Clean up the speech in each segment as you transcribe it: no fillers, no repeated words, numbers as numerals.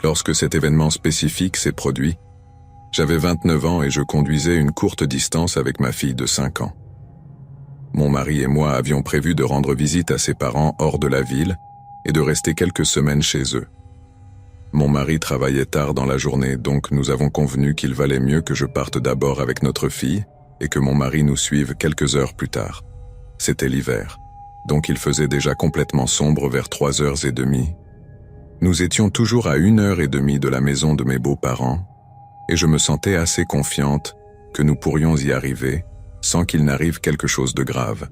Lorsque cet événement spécifique s'est produit, j'avais 29 ans et je conduisais une courte distance avec ma fille de 5 ans. Mon mari et moi avions prévu de rendre visite à ses parents hors de la ville et de rester quelques semaines chez eux. Mon mari travaillait tard dans la journée, donc nous avons convenu qu'il valait mieux que je parte d'abord avec notre fille et que mon mari nous suive quelques heures plus tard. C'était l'hiver, donc il faisait déjà complètement sombre vers 3h30. Nous étions toujours à 1h30 de la maison de mes beaux-parents, et je me sentais assez confiante que nous pourrions y arriver sans qu'il n'arrive quelque chose de grave.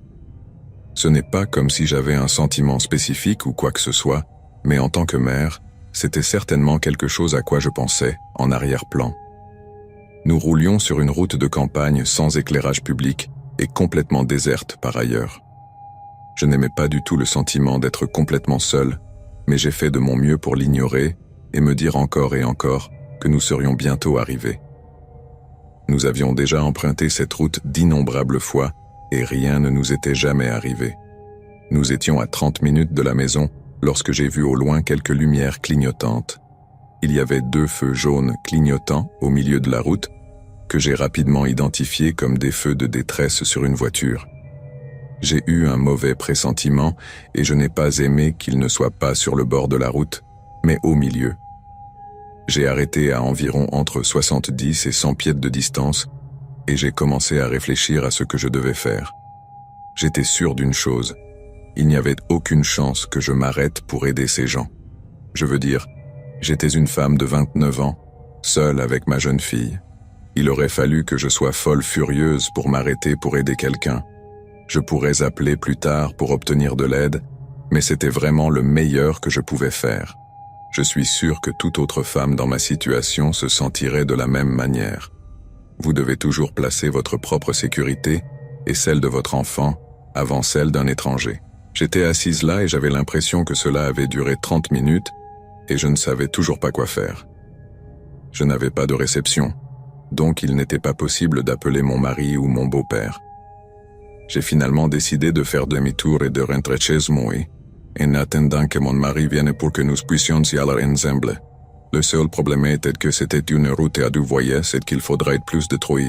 Ce n'est pas comme si j'avais un sentiment spécifique ou quoi que ce soit, mais en tant que mère, c'était certainement quelque chose à quoi je pensais en arrière-plan. Nous roulions sur une route de campagne sans éclairage public et complètement déserte par ailleurs. Je n'aimais pas du tout le sentiment d'être complètement seul, mais j'ai fait de mon mieux pour l'ignorer et me dire encore et encore que nous serions bientôt arrivés. Nous avions déjà emprunté cette route d'innombrables fois et rien ne nous était jamais arrivé. Nous étions à 30 minutes de la maison lorsque j'ai vu au loin quelques lumières clignotantes. Il y avait 2 feux jaunes clignotants au milieu de la route que j'ai rapidement identifiés comme des feux de détresse sur une voiture. J'ai eu un mauvais pressentiment et je n'ai pas aimé qu'il ne soit pas sur le bord de la route, mais au milieu. J'ai arrêté à environ entre 70 et 100 pieds de distance et j'ai commencé à réfléchir à ce que je devais faire. J'étais sûr d'une chose, il n'y avait aucune chance que je m'arrête pour aider ces gens. Je veux dire, j'étais une femme de 29 ans, seule avec ma jeune fille. Il aurait fallu que je sois folle furieuse pour m'arrêter pour aider quelqu'un. Je pourrais appeler plus tard pour obtenir de l'aide, mais c'était vraiment le meilleur que je pouvais faire. Je suis sûr que toute autre femme dans ma situation se sentirait de la même manière. Vous devez toujours placer votre propre sécurité et celle de votre enfant avant celle d'un étranger. J'étais assise là et j'avais l'impression que cela avait duré 30 minutes et je ne savais toujours pas quoi faire. Je n'avais pas de réception, donc il n'était pas possible d'appeler mon mari ou mon beau-père. J'ai finalement décidé de faire demi-tour et de rentrer chez moi, en attendant que mon mari vienne pour que nous puissions y aller ensemble. Le seul problème était que c'était une route à 2 voies et qu'il faudrait plus de 3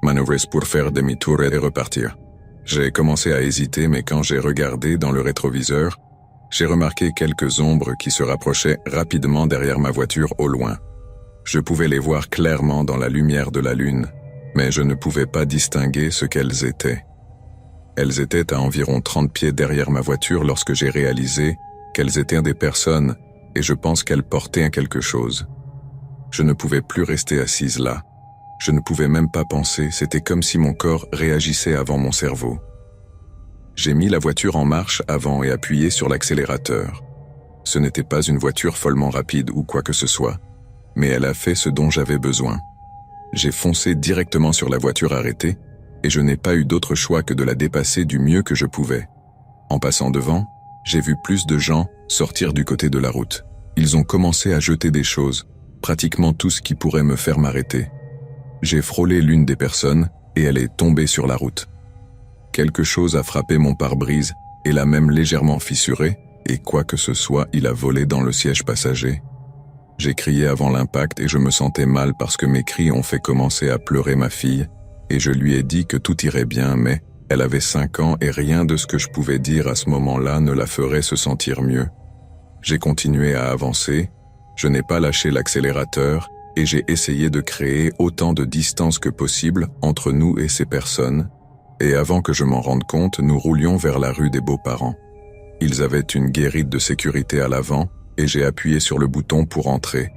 manœuvres pour faire demi-tour et repartir. J'ai commencé à hésiter, mais quand j'ai regardé dans le rétroviseur, j'ai remarqué quelques ombres qui se rapprochaient rapidement derrière ma voiture au loin. Je pouvais les voir clairement dans la lumière de la lune, mais je ne pouvais pas distinguer ce qu'elles étaient. Elles étaient à environ 30 pieds derrière ma voiture lorsque j'ai réalisé qu'elles étaient des personnes et je pense qu'elles portaient quelque chose. Je ne pouvais plus rester assise là. Je ne pouvais même pas penser, c'était comme si mon corps réagissait avant mon cerveau. J'ai mis la voiture en marche avant et appuyé sur l'accélérateur. Ce n'était pas une voiture follement rapide ou quoi que ce soit, mais elle a fait ce dont j'avais besoin. J'ai foncé directement sur la voiture arrêtée et je n'ai pas eu d'autre choix que de la dépasser du mieux que je pouvais. En passant devant, j'ai vu plus de gens sortir du côté de la route. Ils ont commencé à jeter des choses, pratiquement tout ce qui pourrait me faire m'arrêter. J'ai frôlé l'une des personnes et elle est tombée sur la route. Quelque chose a frappé mon pare-brise et l'a même légèrement fissuré, et quoi que ce soit, il a volé dans le siège passager. J'ai crié avant l'impact et je me sentais mal parce que mes cris ont fait commencer à pleurer ma fille, et je lui ai dit que tout irait bien, mais elle avait 5 ans et rien de ce que je pouvais dire à ce moment-là ne la ferait se sentir mieux. J'ai continué à avancer, je n'ai pas lâché l'accélérateur et j'ai essayé de créer autant de distance que possible entre nous et ces personnes, et avant que je m'en rende compte, nous roulions vers la rue des Beaux-Parents. Ils avaient une guérite de sécurité à l'avant et j'ai appuyé sur le bouton pour entrer,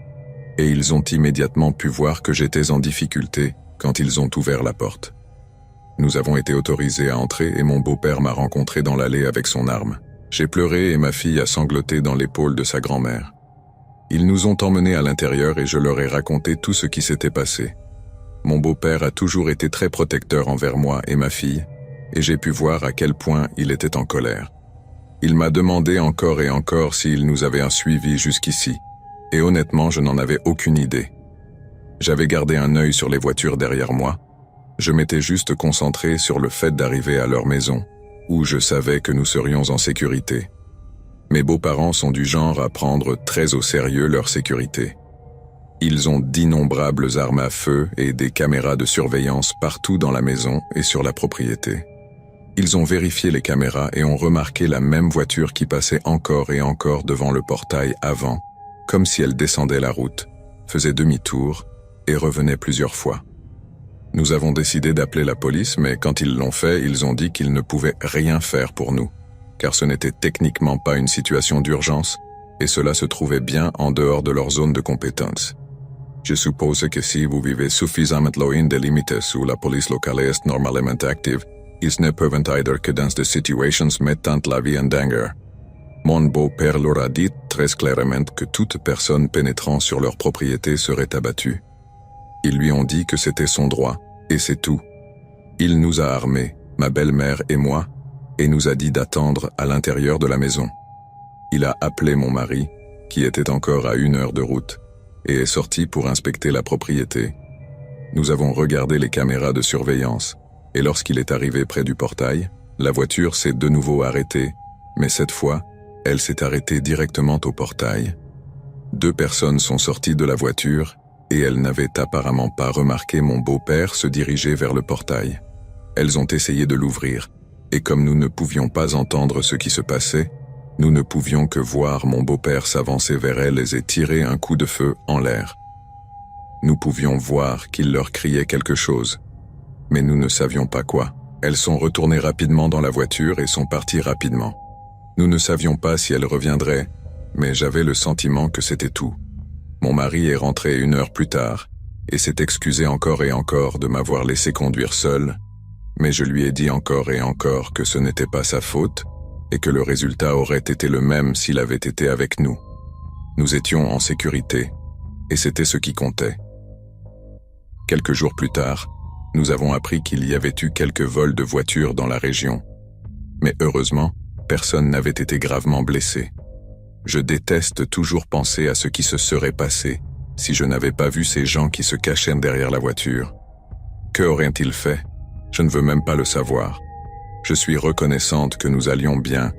et ils ont immédiatement pu voir que j'étais en difficulté quand ils ont ouvert la porte. Nous avons été autorisés à entrer et mon beau-père m'a rencontré dans l'allée avec son arme. J'ai pleuré et ma fille a sangloté dans l'épaule de sa grand-mère. Ils nous ont emmenés à l'intérieur et je leur ai raconté tout ce qui s'était passé. Mon beau-père a toujours été très protecteur envers moi et ma fille, et j'ai pu voir à quel point il était en colère. Il m'a demandé encore et encore s'il nous avait suivis jusqu'ici, et honnêtement je n'en avais aucune idée. J'avais gardé un œil sur les voitures derrière moi. Je m'étais juste concentré sur le fait d'arriver à leur maison, où je savais que nous serions en sécurité. Mes beaux-parents sont du genre à prendre très au sérieux leur sécurité. Ils ont d'innombrables armes à feu et des caméras de surveillance partout dans la maison et sur la propriété. Ils ont vérifié les caméras et ont remarqué la même voiture qui passait encore et encore devant le portail avant, comme si elle descendait la route, faisait demi-tour et revenait plusieurs fois. Nous avons décidé d'appeler la police, mais quand ils l'ont fait, ils ont dit qu'ils ne pouvaient rien faire pour nous, car ce n'était techniquement pas une situation d'urgence, et cela se trouvait bien en dehors de leur zone de compétence. Je suppose que si vous vivez suffisamment loin des limites où la police locale est normalement active, ils ne peuvent être que dans des situations mettant la vie en danger. Mon beau-père leur a dit très clairement que toute personne pénétrant sur leur propriété serait abattue. Ils lui ont dit que c'était son droit, et c'est tout. Il nous a armés, ma belle-mère et moi, et nous a dit d'attendre à l'intérieur de la maison. Il a appelé mon mari, qui était encore à 1 heure de route, et est sorti pour inspecter la propriété. Nous avons regardé les caméras de surveillance, et lorsqu'il est arrivé près du portail, la voiture s'est de nouveau arrêtée, mais cette fois, elle s'est arrêtée directement au portail. 2 personnes sont sorties de la voiture, et elles n'avaient apparemment pas remarqué mon beau-père se diriger vers le portail. Elles ont essayé de l'ouvrir, et comme nous ne pouvions pas entendre ce qui se passait, nous ne pouvions que voir mon beau-père s'avancer vers elles et tirer un coup de feu en l'air. Nous pouvions voir qu'il leur criait quelque chose, mais nous ne savions pas quoi. Elles sont retournées rapidement dans la voiture et sont parties rapidement. Nous ne savions pas si elles reviendraient, mais j'avais le sentiment que c'était tout. Mon mari est rentré 1 heure plus tard et s'est excusé encore et encore de m'avoir laissé conduire seul, mais je lui ai dit encore et encore que ce n'était pas sa faute et que le résultat aurait été le même s'il avait été avec nous. Nous étions en sécurité, et c'était ce qui comptait. Quelques jours plus tard, nous avons appris qu'il y avait eu quelques vols de voitures dans la région. Mais heureusement, personne n'avait été gravement blessé. Je déteste toujours penser à ce qui se serait passé si je n'avais pas vu ces gens qui se cachaient derrière la voiture. Que auraient-ils fait? Je ne veux même pas le savoir. Je suis reconnaissante que nous allions bien,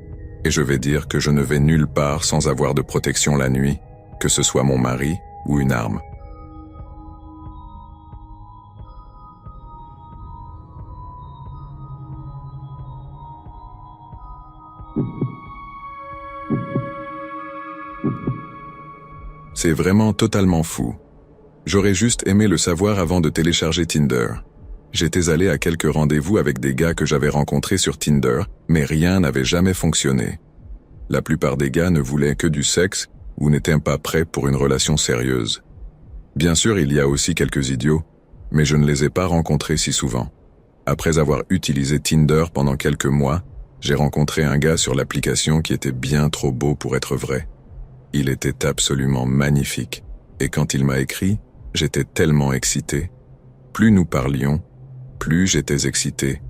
et je vais dire que je ne vais nulle part sans avoir de protection la nuit, que ce soit mon mari ou une arme. C'est vraiment totalement fou. J'aurais juste aimé le savoir avant de télécharger Tinder. J'étais allé à quelques rendez-vous avec des gars que j'avais rencontrés sur Tinder, mais rien n'avait jamais fonctionné. La plupart des gars ne voulaient que du sexe ou n'étaient pas prêts pour une relation sérieuse. Bien sûr, il y a aussi quelques idiots, mais je ne les ai pas rencontrés si souvent. Après avoir utilisé Tinder pendant quelques mois, j'ai rencontré un gars sur l'application qui était bien trop beau pour être vrai. Il était absolument magnifique, et quand il m'a écrit, j'étais tellement excité. Plus nous parlions, plus j'étais excité,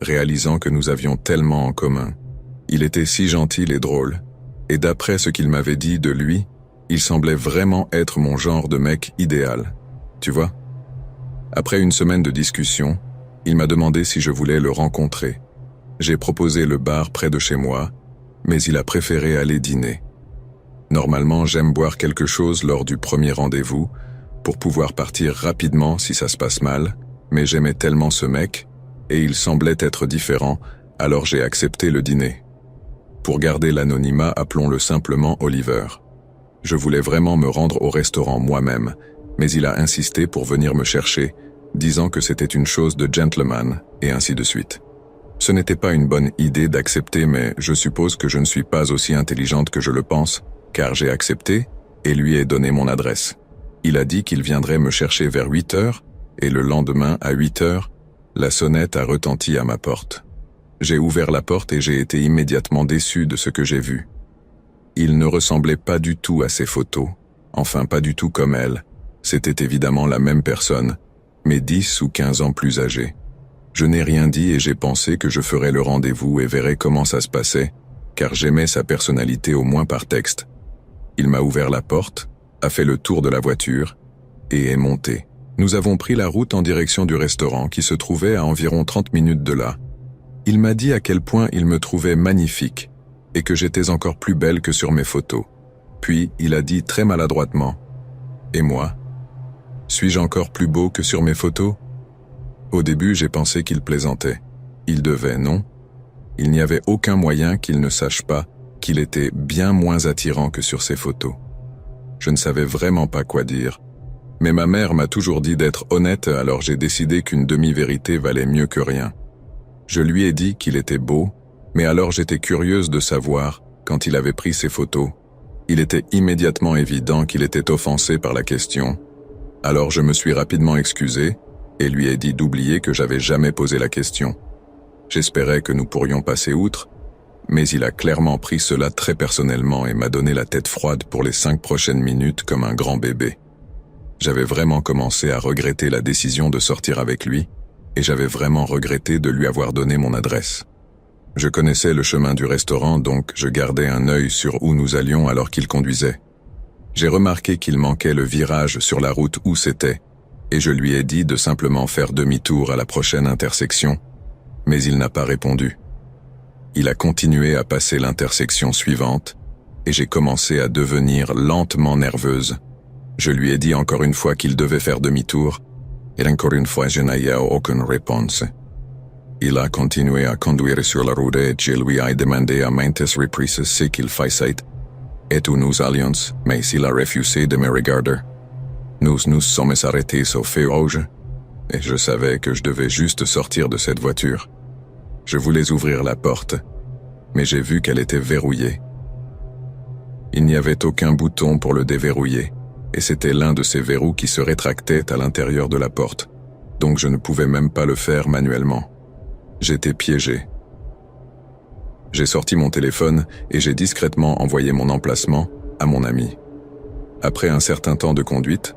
réalisant que nous avions tellement en commun. Il était si gentil et drôle, et d'après ce qu'il m'avait dit de lui, il semblait vraiment être mon genre de mec idéal. Tu vois? Après une semaine de discussion, il m'a demandé si je voulais le rencontrer. J'ai proposé le bar près de chez moi, mais il a préféré aller dîner. Normalement, j'aime boire quelque chose lors du premier rendez-vous, pour pouvoir partir rapidement si ça se passe mal, mais j'aimais tellement ce mec, et il semblait être différent, alors j'ai accepté le dîner. Pour garder l'anonymat, appelons-le simplement Oliver. Je voulais vraiment me rendre au restaurant moi-même, mais il a insisté pour venir me chercher, disant que c'était une chose de gentleman, et ainsi de suite. Ce n'était pas une bonne idée d'accepter, mais je suppose que je ne suis pas aussi intelligente que je le pense, car j'ai accepté et lui ai donné mon adresse. Il a dit qu'il viendrait me chercher vers 8 heures, et le lendemain, à 8 heures, la sonnette a retenti à ma porte. J'ai ouvert la porte et j'ai été immédiatement déçu de ce que j'ai vu. Il ne ressemblait pas du tout à ses photos, enfin pas du tout comme elle. C'était évidemment la même personne, mais 10 ou 15 ans plus âgé. Je n'ai rien dit et j'ai pensé que je ferais le rendez-vous et verrais comment ça se passait, car j'aimais sa personnalité au moins par texte. Il m'a ouvert la porte, a fait le tour de la voiture et est monté. Nous avons pris la route en direction du restaurant qui se trouvait à environ 30 minutes de là. Il m'a dit à quel point il me trouvait magnifique et que j'étais encore plus belle que sur mes photos. Puis il a dit très maladroitement « Et moi, Suis-je encore plus beau que sur mes photos? Au début, j'ai pensé qu'il plaisantait. Il devait, non? Il n'y avait aucun moyen qu'il ne sache pas qu'il était bien moins attirant que sur ses photos. Je ne savais vraiment pas quoi dire. Mais ma mère m'a toujours dit d'être honnête, alors j'ai décidé qu'une demi-vérité valait mieux que rien. Je lui ai dit qu'il était beau, mais alors j'étais curieuse de savoir, quand il avait pris ses photos, il était immédiatement évident qu'il était offensé par la question. Alors je me suis rapidement excusé et lui ai dit d'oublier que j'avais jamais posé la question. J'espérais que nous pourrions passer outre, mais il a clairement pris cela très personnellement et m'a donné la tête froide pour les 5 prochaines minutes comme un grand bébé. J'avais vraiment commencé à regretter la décision de sortir avec lui, et j'avais vraiment regretté de lui avoir donné mon adresse. Je connaissais le chemin du restaurant, donc je gardais un œil sur où nous allions alors qu'il conduisait. J'ai remarqué qu'il manquait le virage sur la route où c'était, et je lui ai dit de simplement faire demi-tour à la prochaine intersection, mais il n'a pas répondu. Il a continué à passer l'intersection suivante, et j'ai commencé à devenir lentement nerveuse. Je lui ai dit encore une fois qu'il devait faire demi-tour, et encore une fois je n'ai eu aucune réponse. Il a continué à conduire sur la route et je lui ai demandé à maintes reprises ce qu'il faisait, et où nous allions, mais il a refusé de me regarder. Nous nous sommes arrêtés au feu rouge, et je savais que je devais juste sortir de cette voiture. Je voulais ouvrir la porte, mais j'ai vu qu'elle était verrouillée. Il n'y avait aucun bouton pour le déverrouiller, et c'était l'un de ces verrous qui se rétractait à l'intérieur de la porte, donc je ne pouvais même pas le faire manuellement. J'étais piégé. J'ai sorti mon téléphone et j'ai discrètement envoyé mon emplacement à mon ami. Après un certain temps de conduite,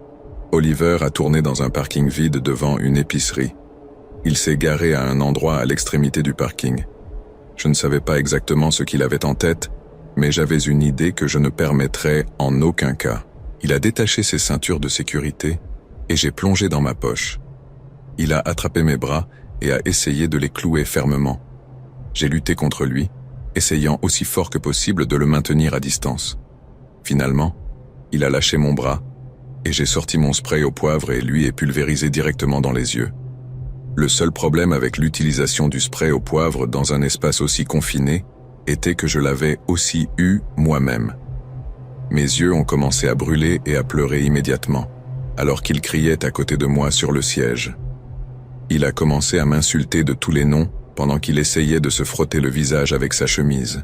Oliver a tourné dans un parking vide devant une épicerie. Il s'est garé à un endroit à l'extrémité du parking. Je ne savais pas exactement ce qu'il avait en tête, mais j'avais une idée que je ne permettrais en aucun cas. Il a détaché ses ceintures de sécurité et j'ai plongé dans ma poche. Il a attrapé mes bras et a essayé de les clouer fermement. J'ai lutté contre lui, essayant aussi fort que possible de le maintenir à distance. Finalement, il a lâché mon bras et j'ai sorti mon spray au poivre et lui ai pulvérisé directement dans les yeux. Le seul problème avec l'utilisation du spray au poivre dans un espace aussi confiné était que je l'avais aussi eu moi-même. Mes yeux ont commencé à brûler et à pleurer immédiatement, alors qu'il criait à côté de moi sur le siège. Il a commencé à m'insulter de tous les noms pendant qu'il essayait de se frotter le visage avec sa chemise.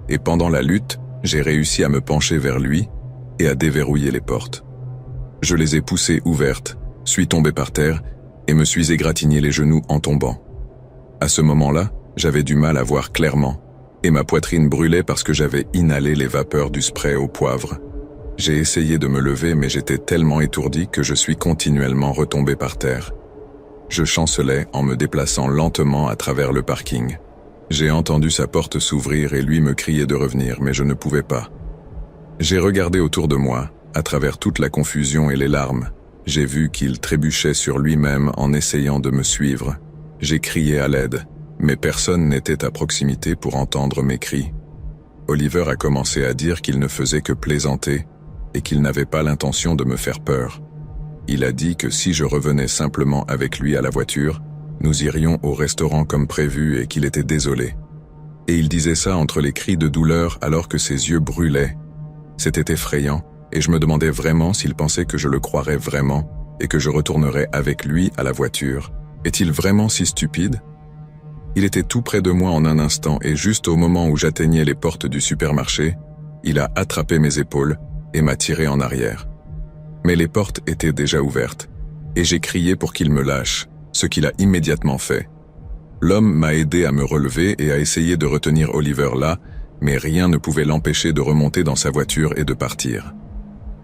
Et pendant la lutte, j'ai réussi à me pencher vers lui et à déverrouiller les portes. Je les ai poussées ouvertes, suis tombé par terre et me suis égratigné les genoux en tombant. À ce moment-là, j'avais du mal à voir clairement et ma poitrine brûlait parce que j'avais inhalé les vapeurs du spray au poivre. J'ai essayé de me lever mais j'étais tellement étourdi que je suis continuellement retombé par terre. Je chancelais en me déplaçant lentement à travers le parking. J'ai entendu sa porte s'ouvrir et lui me crier de revenir, mais je ne pouvais pas. J'ai regardé autour de moi, à travers toute la confusion et les larmes. J'ai vu qu'il trébuchait sur lui-même en essayant de me suivre. J'ai crié à l'aide, mais personne n'était à proximité pour entendre mes cris. Oliver a commencé à dire qu'il ne faisait que plaisanter et qu'il n'avait pas l'intention de me faire peur. Il a dit que si je revenais simplement avec lui à la voiture, nous irions au restaurant comme prévu et qu'il était désolé. Et il disait ça entre les cris de douleur alors que ses yeux brûlaient. C'était effrayant et je me demandais vraiment s'il pensait que je le croirais vraiment et que je retournerais avec lui à la voiture. Est-il vraiment si stupide? Il était tout près de moi en un instant et juste au moment où j'atteignais les portes du supermarché, il a attrapé mes épaules et m'a tiré en arrière. Mais les portes étaient déjà ouvertes, et j'ai crié pour qu'il me lâche, ce qu'il a immédiatement fait. L'homme m'a aidé à me relever et à essayer de retenir Oliver là, mais rien ne pouvait l'empêcher de remonter dans sa voiture et de partir.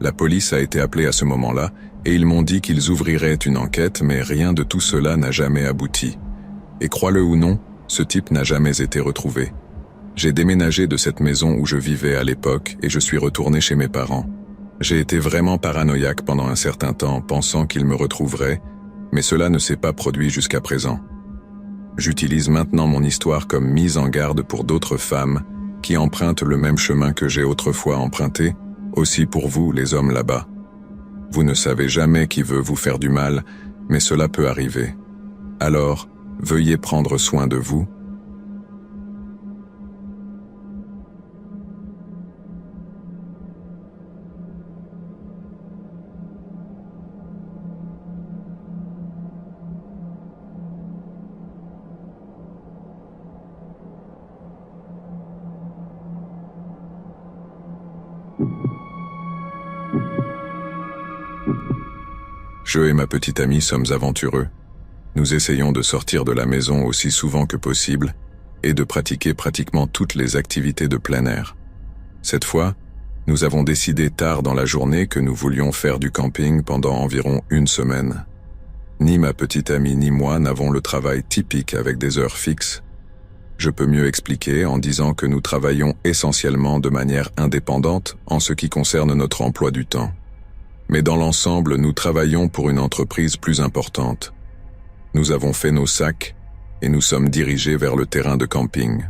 La police a été appelée à ce moment-là, et ils m'ont dit qu'ils ouvriraient une enquête, mais rien de tout cela n'a jamais abouti. Et crois-le ou non, ce type n'a jamais été retrouvé. J'ai déménagé de cette maison où je vivais à l'époque et je suis retourné chez mes parents. J'ai été vraiment paranoïaque pendant un certain temps, pensant qu'il me retrouverait, mais cela ne s'est pas produit jusqu'à présent. J'utilise maintenant mon histoire comme mise en garde pour d'autres femmes qui empruntent le même chemin que j'ai autrefois emprunté, aussi pour vous, les hommes là-bas. Vous ne savez jamais qui veut vous faire du mal, mais cela peut arriver. Alors, veuillez prendre soin de vous. Je et ma petite amie sommes aventureux. Nous essayons de sortir de la maison aussi souvent que possible et de pratiquer pratiquement toutes les activités de plein air. Cette fois, nous avons décidé tard dans la journée que nous voulions faire du camping pendant environ une semaine. Ni ma petite amie ni moi n'avons le travail typique avec des heures fixes. Je peux mieux expliquer en disant que nous travaillons essentiellement de manière indépendante en ce qui concerne notre emploi du temps. Mais dans l'ensemble, nous travaillons pour une entreprise plus importante. Nous avons fait nos sacs et nous sommes dirigés vers le terrain de camping.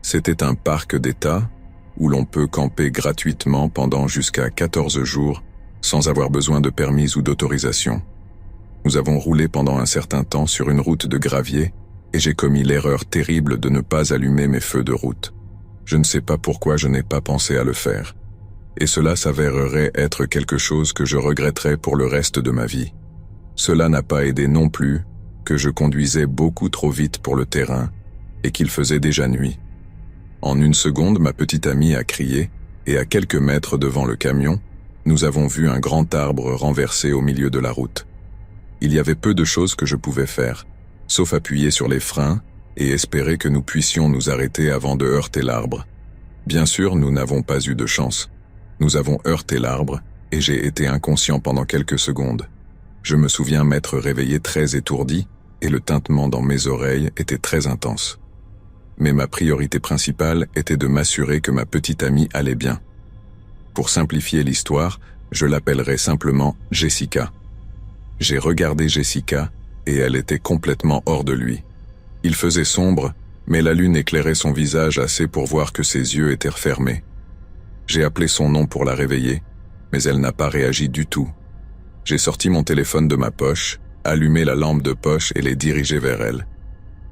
C'était un parc d'État où l'on peut camper gratuitement pendant jusqu'à 14 jours sans avoir besoin de permis ou d'autorisation. Nous avons roulé pendant un certain temps sur une route de gravier et j'ai commis l'erreur terrible de ne pas allumer mes feux de route. Je ne sais pas pourquoi je n'ai pas pensé à le faire. Et cela s'avérerait être quelque chose que je regretterais pour le reste de ma vie. Cela n'a pas aidé non plus que je conduisais beaucoup trop vite pour le terrain et qu'il faisait déjà nuit. En une seconde, ma petite amie a crié et à quelques mètres devant le camion, nous avons vu un grand arbre renversé au milieu de la route. Il y avait peu de choses que je pouvais faire, sauf appuyer sur les freins et espérer que nous puissions nous arrêter avant de heurter l'arbre. Bien sûr, nous n'avons pas eu de chance. Nous avons heurté l'arbre et j'ai été inconscient pendant quelques secondes. Je me souviens m'être réveillé très étourdi et le tintement dans mes oreilles était très intense. Mais ma priorité principale était de m'assurer que ma petite amie allait bien. Pour simplifier l'histoire, je l'appellerai simplement Jessica. J'ai regardé Jessica et elle était complètement hors de lui. Il faisait sombre, mais la lune éclairait son visage assez pour voir que ses yeux étaient refermés. J'ai appelé son nom pour la réveiller, mais elle n'a pas réagi du tout. J'ai sorti mon téléphone de ma poche, allumé la lampe de poche et l'ai dirigé vers elle.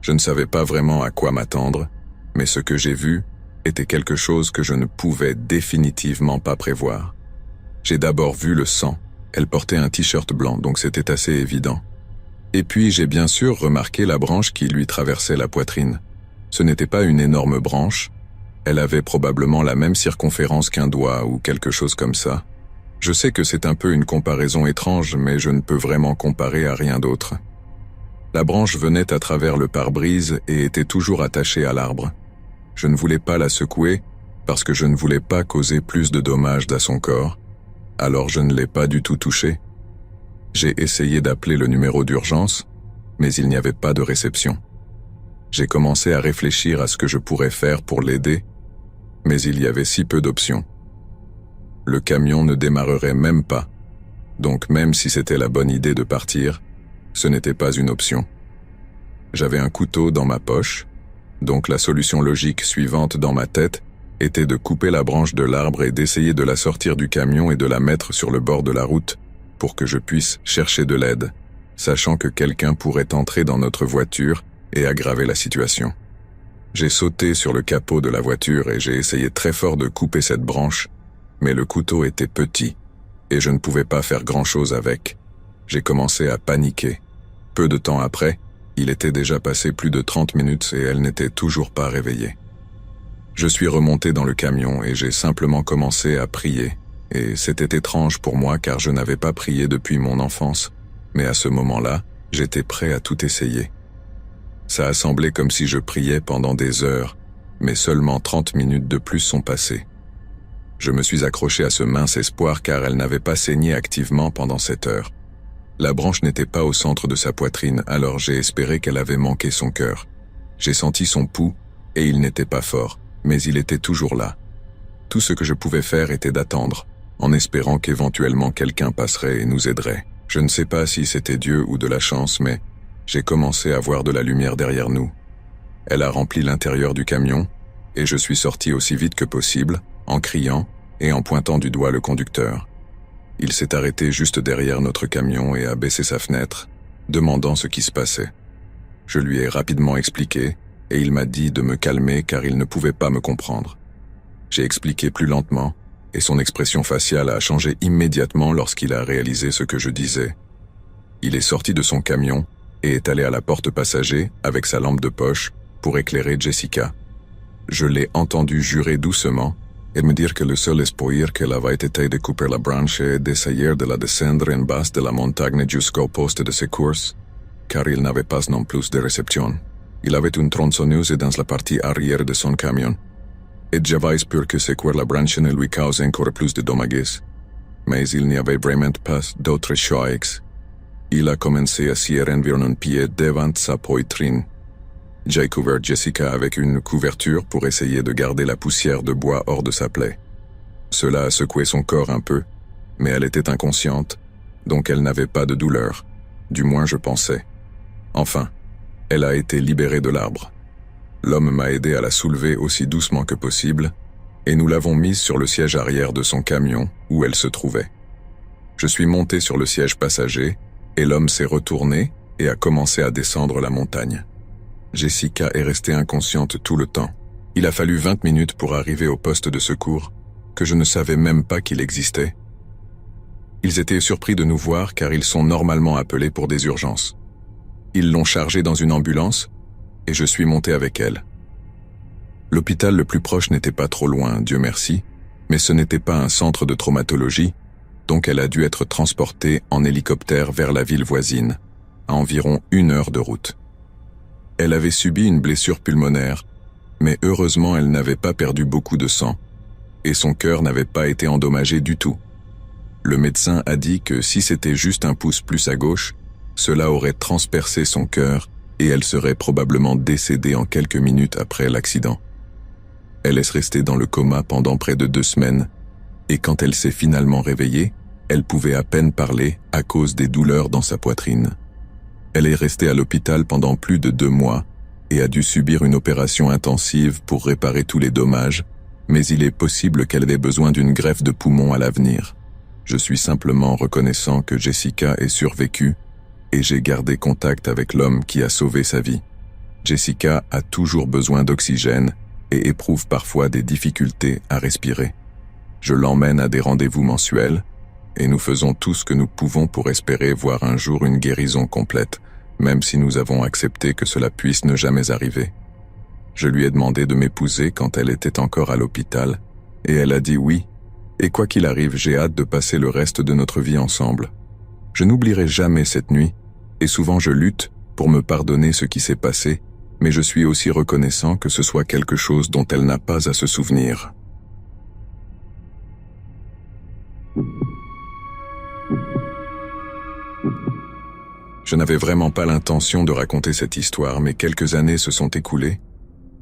Je ne savais pas vraiment à quoi m'attendre, mais ce que j'ai vu était quelque chose que je ne pouvais définitivement pas prévoir. J'ai d'abord vu le sang. Elle portait un t-shirt blanc, donc c'était assez évident. Et puis j'ai bien sûr remarqué la branche qui lui traversait la poitrine. Ce n'était pas une énorme branche. Elle avait probablement la même circonférence qu'un doigt ou quelque chose comme ça. Je sais que c'est un peu une comparaison étrange, mais je ne peux vraiment comparer à rien d'autre. La branche venait à travers le pare-brise et était toujours attachée à l'arbre. Je ne voulais pas la secouer parce que je ne voulais pas causer plus de dommages à son corps, alors je ne l'ai pas du tout touchée. J'ai essayé d'appeler le numéro d'urgence, mais il n'y avait pas de réception. J'ai commencé à réfléchir à ce que je pourrais faire pour l'aider, mais il y avait si peu d'options. Le camion ne démarrerait même pas, donc même si c'était la bonne idée de partir, ce n'était pas une option. J'avais un couteau dans ma poche, donc la solution logique suivante dans ma tête était de couper la branche de l'arbre et d'essayer de la sortir du camion et de la mettre sur le bord de la route pour que je puisse chercher de l'aide, sachant que quelqu'un pourrait entrer dans notre voiture et aggraver la situation. J'ai sauté sur le capot de la voiture et j'ai essayé très fort de couper cette branche, mais le couteau était petit et je ne pouvais pas faire grand-chose avec. J'ai commencé à paniquer. Peu de temps après, il était déjà passé plus de 30 minutes et elle n'était toujours pas réveillée. Je suis remonté dans le camion et j'ai simplement commencé à prier. Et c'était étrange pour moi car je n'avais pas prié depuis mon enfance, mais à ce moment-là, j'étais prêt à tout essayer. Ça a semblé comme si je priais pendant des heures, mais seulement 30 minutes de plus sont passées. Je me suis accroché à ce mince espoir car elle n'avait pas saigné activement pendant cette heure. La branche n'était pas au centre de sa poitrine, alors j'ai espéré qu'elle avait manqué son cœur. J'ai senti son pouls et il n'était pas fort, mais il était toujours là. Tout ce que je pouvais faire était d'attendre, en espérant qu'éventuellement quelqu'un passerait et nous aiderait. Je ne sais pas si c'était Dieu ou de la chance, mais j'ai commencé à voir de la lumière derrière nous. Elle a rempli l'intérieur du camion, et je suis sorti aussi vite que possible, en criant et en pointant du doigt le conducteur. Il s'est arrêté juste derrière notre camion et a baissé sa fenêtre, demandant ce qui se passait. Je lui ai rapidement expliqué, et il m'a dit de me calmer car il ne pouvait pas me comprendre. J'ai expliqué plus lentement, et son expression faciale a changé immédiatement lorsqu'il a réalisé ce que je disais. Il est sorti de son camion et est allé à la porte passager avec sa lampe de poche pour éclairer Jessica. Je l'ai entendu jurer doucement et me dire que le seul espoir qu'elle avait été de couper la branche et d'essayer de la descendre en bas de la montagne jusqu'au poste de secours, car il n'avait pas non plus de réception. Il avait une tronçonneuse dans la partie arrière de son camion, et j'avais peur que secouer la branche ne lui cause encore plus de dommages. Mais il n'y avait vraiment pas d'autre choix. Il a commencé à scier environ un pied devant sa poitrine. J'ai couvert Jessica avec une couverture pour essayer de garder la poussière de bois hors de sa plaie. Cela a secoué son corps un peu, mais elle était inconsciente, donc elle n'avait pas de douleur, du moins je pensais. Enfin, elle a été libérée de l'arbre. L'homme m'a aidé à la soulever aussi doucement que possible, et nous l'avons mise sur le siège arrière de son camion où elle se trouvait. Je suis monté sur le siège passager, et l'homme s'est retourné et a commencé à descendre la montagne. Jessica est restée inconsciente tout le temps. Il a fallu 20 minutes pour arriver au poste de secours, que je ne savais même pas qu'il existait. Ils étaient surpris de nous voir car ils sont normalement appelés pour des urgences. Ils l'ont chargée dans une ambulance, et je suis monté avec elle. L'hôpital le plus proche n'était pas trop loin, Dieu merci, mais ce n'était pas un centre de traumatologie, donc elle a dû être transportée en hélicoptère vers la ville voisine, à environ 1 heure de route. Elle avait subi une blessure pulmonaire, mais heureusement elle n'avait pas perdu beaucoup de sang, et son cœur n'avait pas été endommagé du tout. Le médecin a dit que si c'était juste un pouce plus à gauche, cela aurait transpercé son cœur et elle serait probablement décédée en quelques minutes après l'accident. Elle est restée dans le coma pendant près de 2 semaines, et quand elle s'est finalement réveillée, elle pouvait à peine parler à cause des douleurs dans sa poitrine. Elle est restée à l'hôpital pendant plus de 2 mois et a dû subir une opération intensive pour réparer tous les dommages, mais il est possible qu'elle ait besoin d'une greffe de poumon à l'avenir. Je suis simplement reconnaissant que Jessica ait survécu et j'ai gardé contact avec l'homme qui a sauvé sa vie. Jessica a toujours besoin d'oxygène et éprouve parfois des difficultés à respirer. Je l'emmène à des rendez-vous mensuels et nous faisons tout ce que nous pouvons pour espérer voir un jour une guérison complète, même si nous avons accepté que cela puisse ne jamais arriver. Je lui ai demandé de m'épouser quand elle était encore à l'hôpital et elle a dit oui, et quoi qu'il arrive, j'ai hâte de passer le reste de notre vie ensemble. Je n'oublierai jamais cette nuit, et souvent je lutte pour me pardonner ce qui s'est passé, mais je suis aussi reconnaissant que ce soit quelque chose dont elle n'a pas à se souvenir. Je n'avais vraiment pas l'intention de raconter cette histoire, mais quelques années se sont écoulées,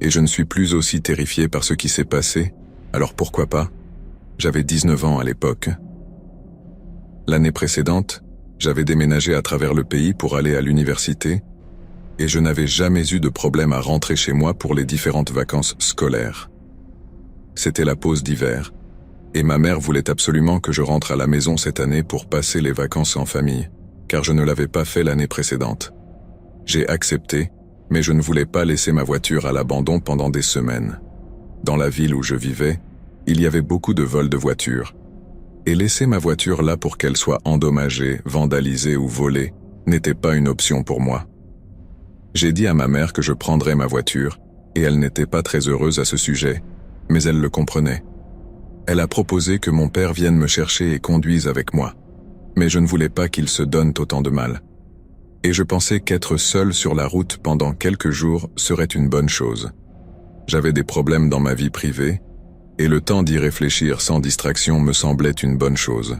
et je ne suis plus aussi terrifié par ce qui s'est passé, alors pourquoi pas? J'avais 19 ans à l'époque. L'année précédente, j'avais déménagé à travers le pays pour aller à l'université, et je n'avais jamais eu de problème à rentrer chez moi pour les différentes vacances scolaires. C'était la pause d'hiver, et ma mère voulait absolument que je rentre à la maison cette année pour passer les vacances en famille, car je ne l'avais pas fait l'année précédente. J'ai accepté, mais je ne voulais pas laisser ma voiture à l'abandon pendant des semaines. Dans la ville où je vivais, il y avait beaucoup de vols de voitures, et laisser ma voiture là pour qu'elle soit endommagée, vandalisée ou volée n'était pas une option pour moi. J'ai dit à ma mère que je prendrais ma voiture, et elle n'était pas très heureuse à ce sujet, mais elle le comprenait. Elle a proposé que mon père vienne me chercher et conduise avec moi, mais je ne voulais pas qu'il se donne autant de mal. Et je pensais qu'être seul sur la route pendant quelques jours serait une bonne chose. J'avais des problèmes dans ma vie privée, et le temps d'y réfléchir sans distraction me semblait une bonne chose.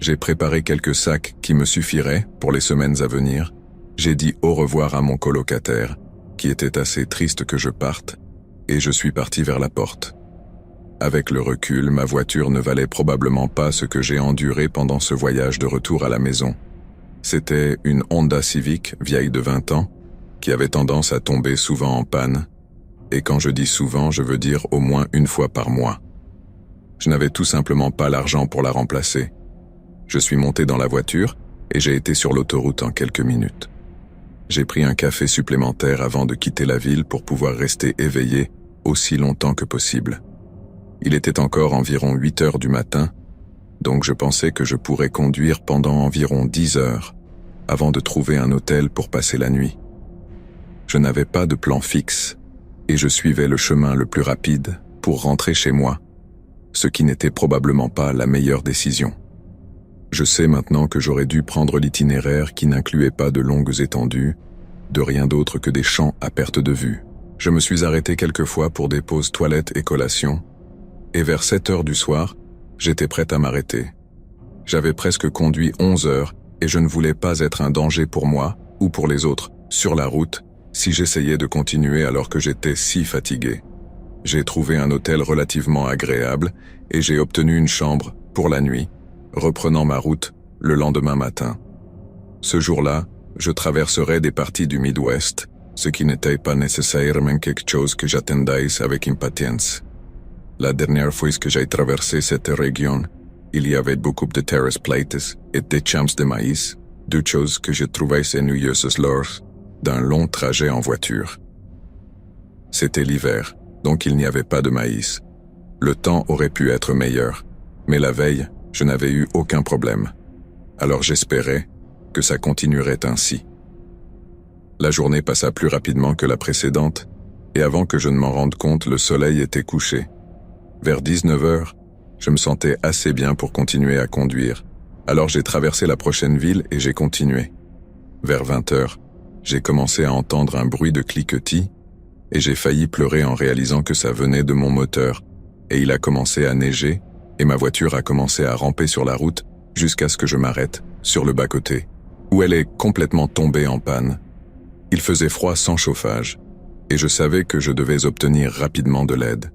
J'ai préparé quelques sacs qui me suffiraient pour les semaines à venir. J'ai dit au revoir à mon colocataire, qui était assez triste que je parte, et je suis parti vers la porte. Avec le recul, ma voiture ne valait probablement pas ce que j'ai enduré pendant ce voyage de retour à la maison. C'était une Honda Civic vieille de 20 ans, qui avait tendance à tomber souvent en panne, et quand je dis souvent, je veux dire au moins 1 fois par mois. Je n'avais tout simplement pas l'argent pour la remplacer, Je suis monté dans la voiture et j'ai été sur l'autoroute en quelques minutes. J'ai pris un café supplémentaire avant de quitter la ville pour pouvoir rester éveillé aussi longtemps que possible. Il était encore environ 8 heures du matin, donc je pensais que je pourrais conduire pendant environ 10 heures avant de trouver un hôtel pour passer la nuit. Je n'avais pas de plan fixe et je suivais le chemin le plus rapide pour rentrer chez moi, ce qui n'était probablement pas la meilleure décision. Je sais maintenant que j'aurais dû prendre l'itinéraire qui n'incluait pas de longues étendues, de rien d'autre que des champs à perte de vue. Je me suis arrêté quelques fois pour des pauses toilettes et collations, et vers 7 heures du soir, j'étais prêt à m'arrêter. J'avais presque conduit 11 heures et je ne voulais pas être un danger pour moi ou pour les autres sur la route si j'essayais de continuer alors que j'étais si fatigué. J'ai trouvé un hôtel relativement agréable et j'ai obtenu une chambre pour la nuit, reprenant ma route le lendemain matin. Ce jour-là, je traverserai des parties du Midwest, ce qui n'était pas nécessairement quelque chose que j'attendais avec impatience. La dernière fois que j'ai traversé cette région, il y avait beaucoup de terrace plates et des champs de maïs, deux choses que je trouvais ennuyeuses lors d'un long trajet en voiture. C'était l'hiver, donc il n'y avait pas de maïs. Le temps aurait pu être meilleur, mais la veille, je n'avais eu aucun problème. Alors j'espérais que ça continuerait ainsi. La journée passa plus rapidement que la précédente, et avant que je ne m'en rende compte, le soleil était couché. Vers 19 heures, je me sentais assez bien pour continuer à conduire. Alors j'ai traversé la prochaine ville et j'ai continué. Vers 20 heures, j'ai commencé à entendre un bruit de cliquetis et j'ai failli pleurer en réalisant que ça venait de mon moteur. Et il a commencé à neiger et ma voiture a commencé à ramper sur la route jusqu'à ce que je m'arrête sur le bas-côté, où elle est complètement tombée en panne. Il faisait froid sans chauffage et je savais que je devais obtenir rapidement de l'aide.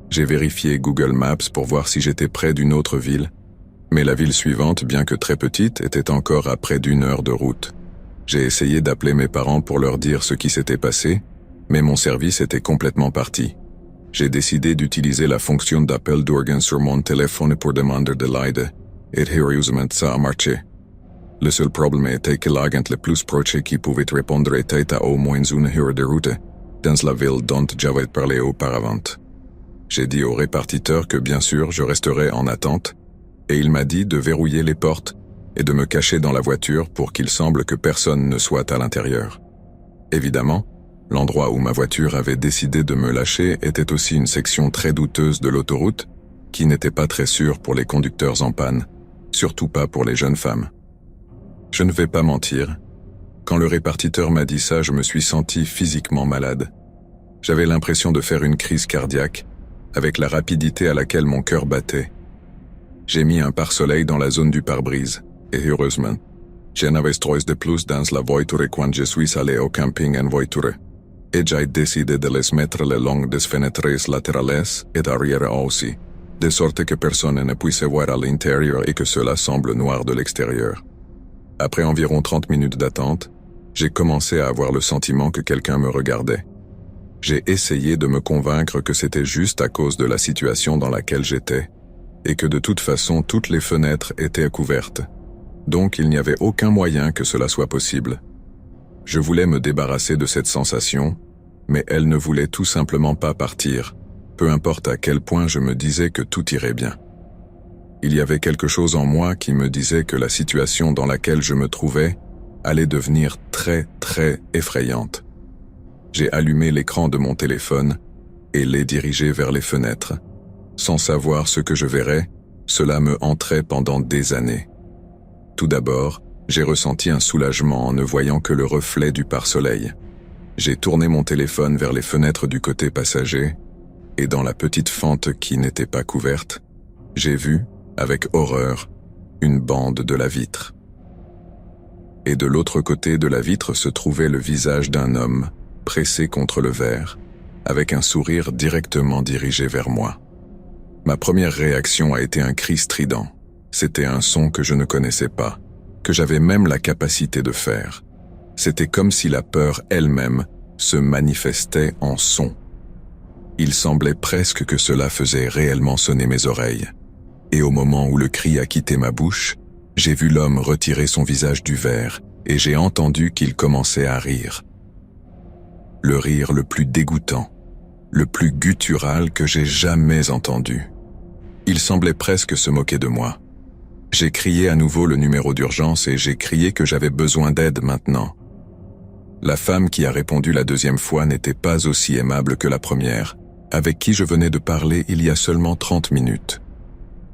J'ai vérifié Google Maps pour voir si j'étais près d'une autre ville, mais la ville suivante, bien que très petite, était encore à près d'1 heure de route. J'ai essayé d'appeler mes parents pour leur dire ce qui s'était passé, mais mon service était complètement parti. J'ai décidé d'utiliser la fonction d'appel d'urgence sur mon téléphone pour demander de l'aide, et heureusement ça a marché. Le seul problème était que l'agent le plus proche qui pouvait répondre était à au moins 1 heure de route, dans la ville dont j'avais parlé auparavant. J'ai dit au répartiteur que bien sûr je resterais en attente, et il m'a dit de verrouiller les portes et de me cacher dans la voiture pour qu'il semble que personne ne soit à l'intérieur. Évidemment, l'endroit où ma voiture avait décidé de me lâcher était aussi une section très douteuse de l'autoroute, qui n'était pas très sûre pour les conducteurs en panne, surtout pas pour les jeunes femmes. Je ne vais pas mentir, quand le répartiteur m'a dit ça, je me suis senti physiquement malade. J'avais l'impression de faire une crise cardiaque, avec la rapidité à laquelle mon cœur battait. J'ai mis un pare-soleil dans la zone du pare-brise, et heureusement, j'en avais 3 de plus dans la voiture quand je suis allé au camping en voiture, et j'ai décidé de les mettre le long des fenêtres latérales et arrière aussi, de sorte que personne ne puisse voir à l'intérieur et que cela semble noir de l'extérieur. Après environ 30 minutes d'attente, j'ai commencé à avoir le sentiment que quelqu'un me regardait. J'ai essayé de me convaincre que c'était juste à cause de la situation dans laquelle j'étais, et que de toute façon toutes les fenêtres étaient couvertes. Donc il n'y avait aucun moyen que cela soit possible. Je voulais me débarrasser de cette sensation, mais elle ne voulait tout simplement pas partir, peu importe à quel point je me disais que tout irait bien. Il y avait quelque chose en moi qui me disait que la situation dans laquelle je me trouvais allait devenir très effrayante. J'ai allumé l'écran de mon téléphone et l'ai dirigé vers les fenêtres. Sans savoir ce que je verrais, cela me hanterait pendant des années. Tout d'abord, j'ai ressenti un soulagement en ne voyant que le reflet du pare-soleil. J'ai tourné mon téléphone vers les fenêtres du côté passager, et dans la petite fente qui n'était pas couverte, j'ai vu, avec horreur, une bande de la vitre. Et de l'autre côté de la vitre se trouvait le visage d'un homme, pressé contre le verre, avec un sourire directement dirigé vers moi. Ma première réaction a été un cri strident. C'était un son que je ne connaissais pas, que j'avais même la capacité de faire. C'était comme si la peur elle-même se manifestait en son. Il semblait presque que cela faisait réellement sonner mes oreilles. Et au moment où le cri a quitté ma bouche, J'ai vu l'homme retirer son visage du verre et j'ai entendu qu'il commençait à rire. Le rire le plus dégoûtant, le plus guttural que j'ai jamais entendu. Il semblait presque se moquer de moi. J'ai crié à nouveau le numéro d'urgence et j'ai crié que j'avais besoin d'aide maintenant. La femme qui a répondu la deuxième fois n'était pas aussi aimable que la première, avec qui je venais de parler il y a seulement 30 minutes.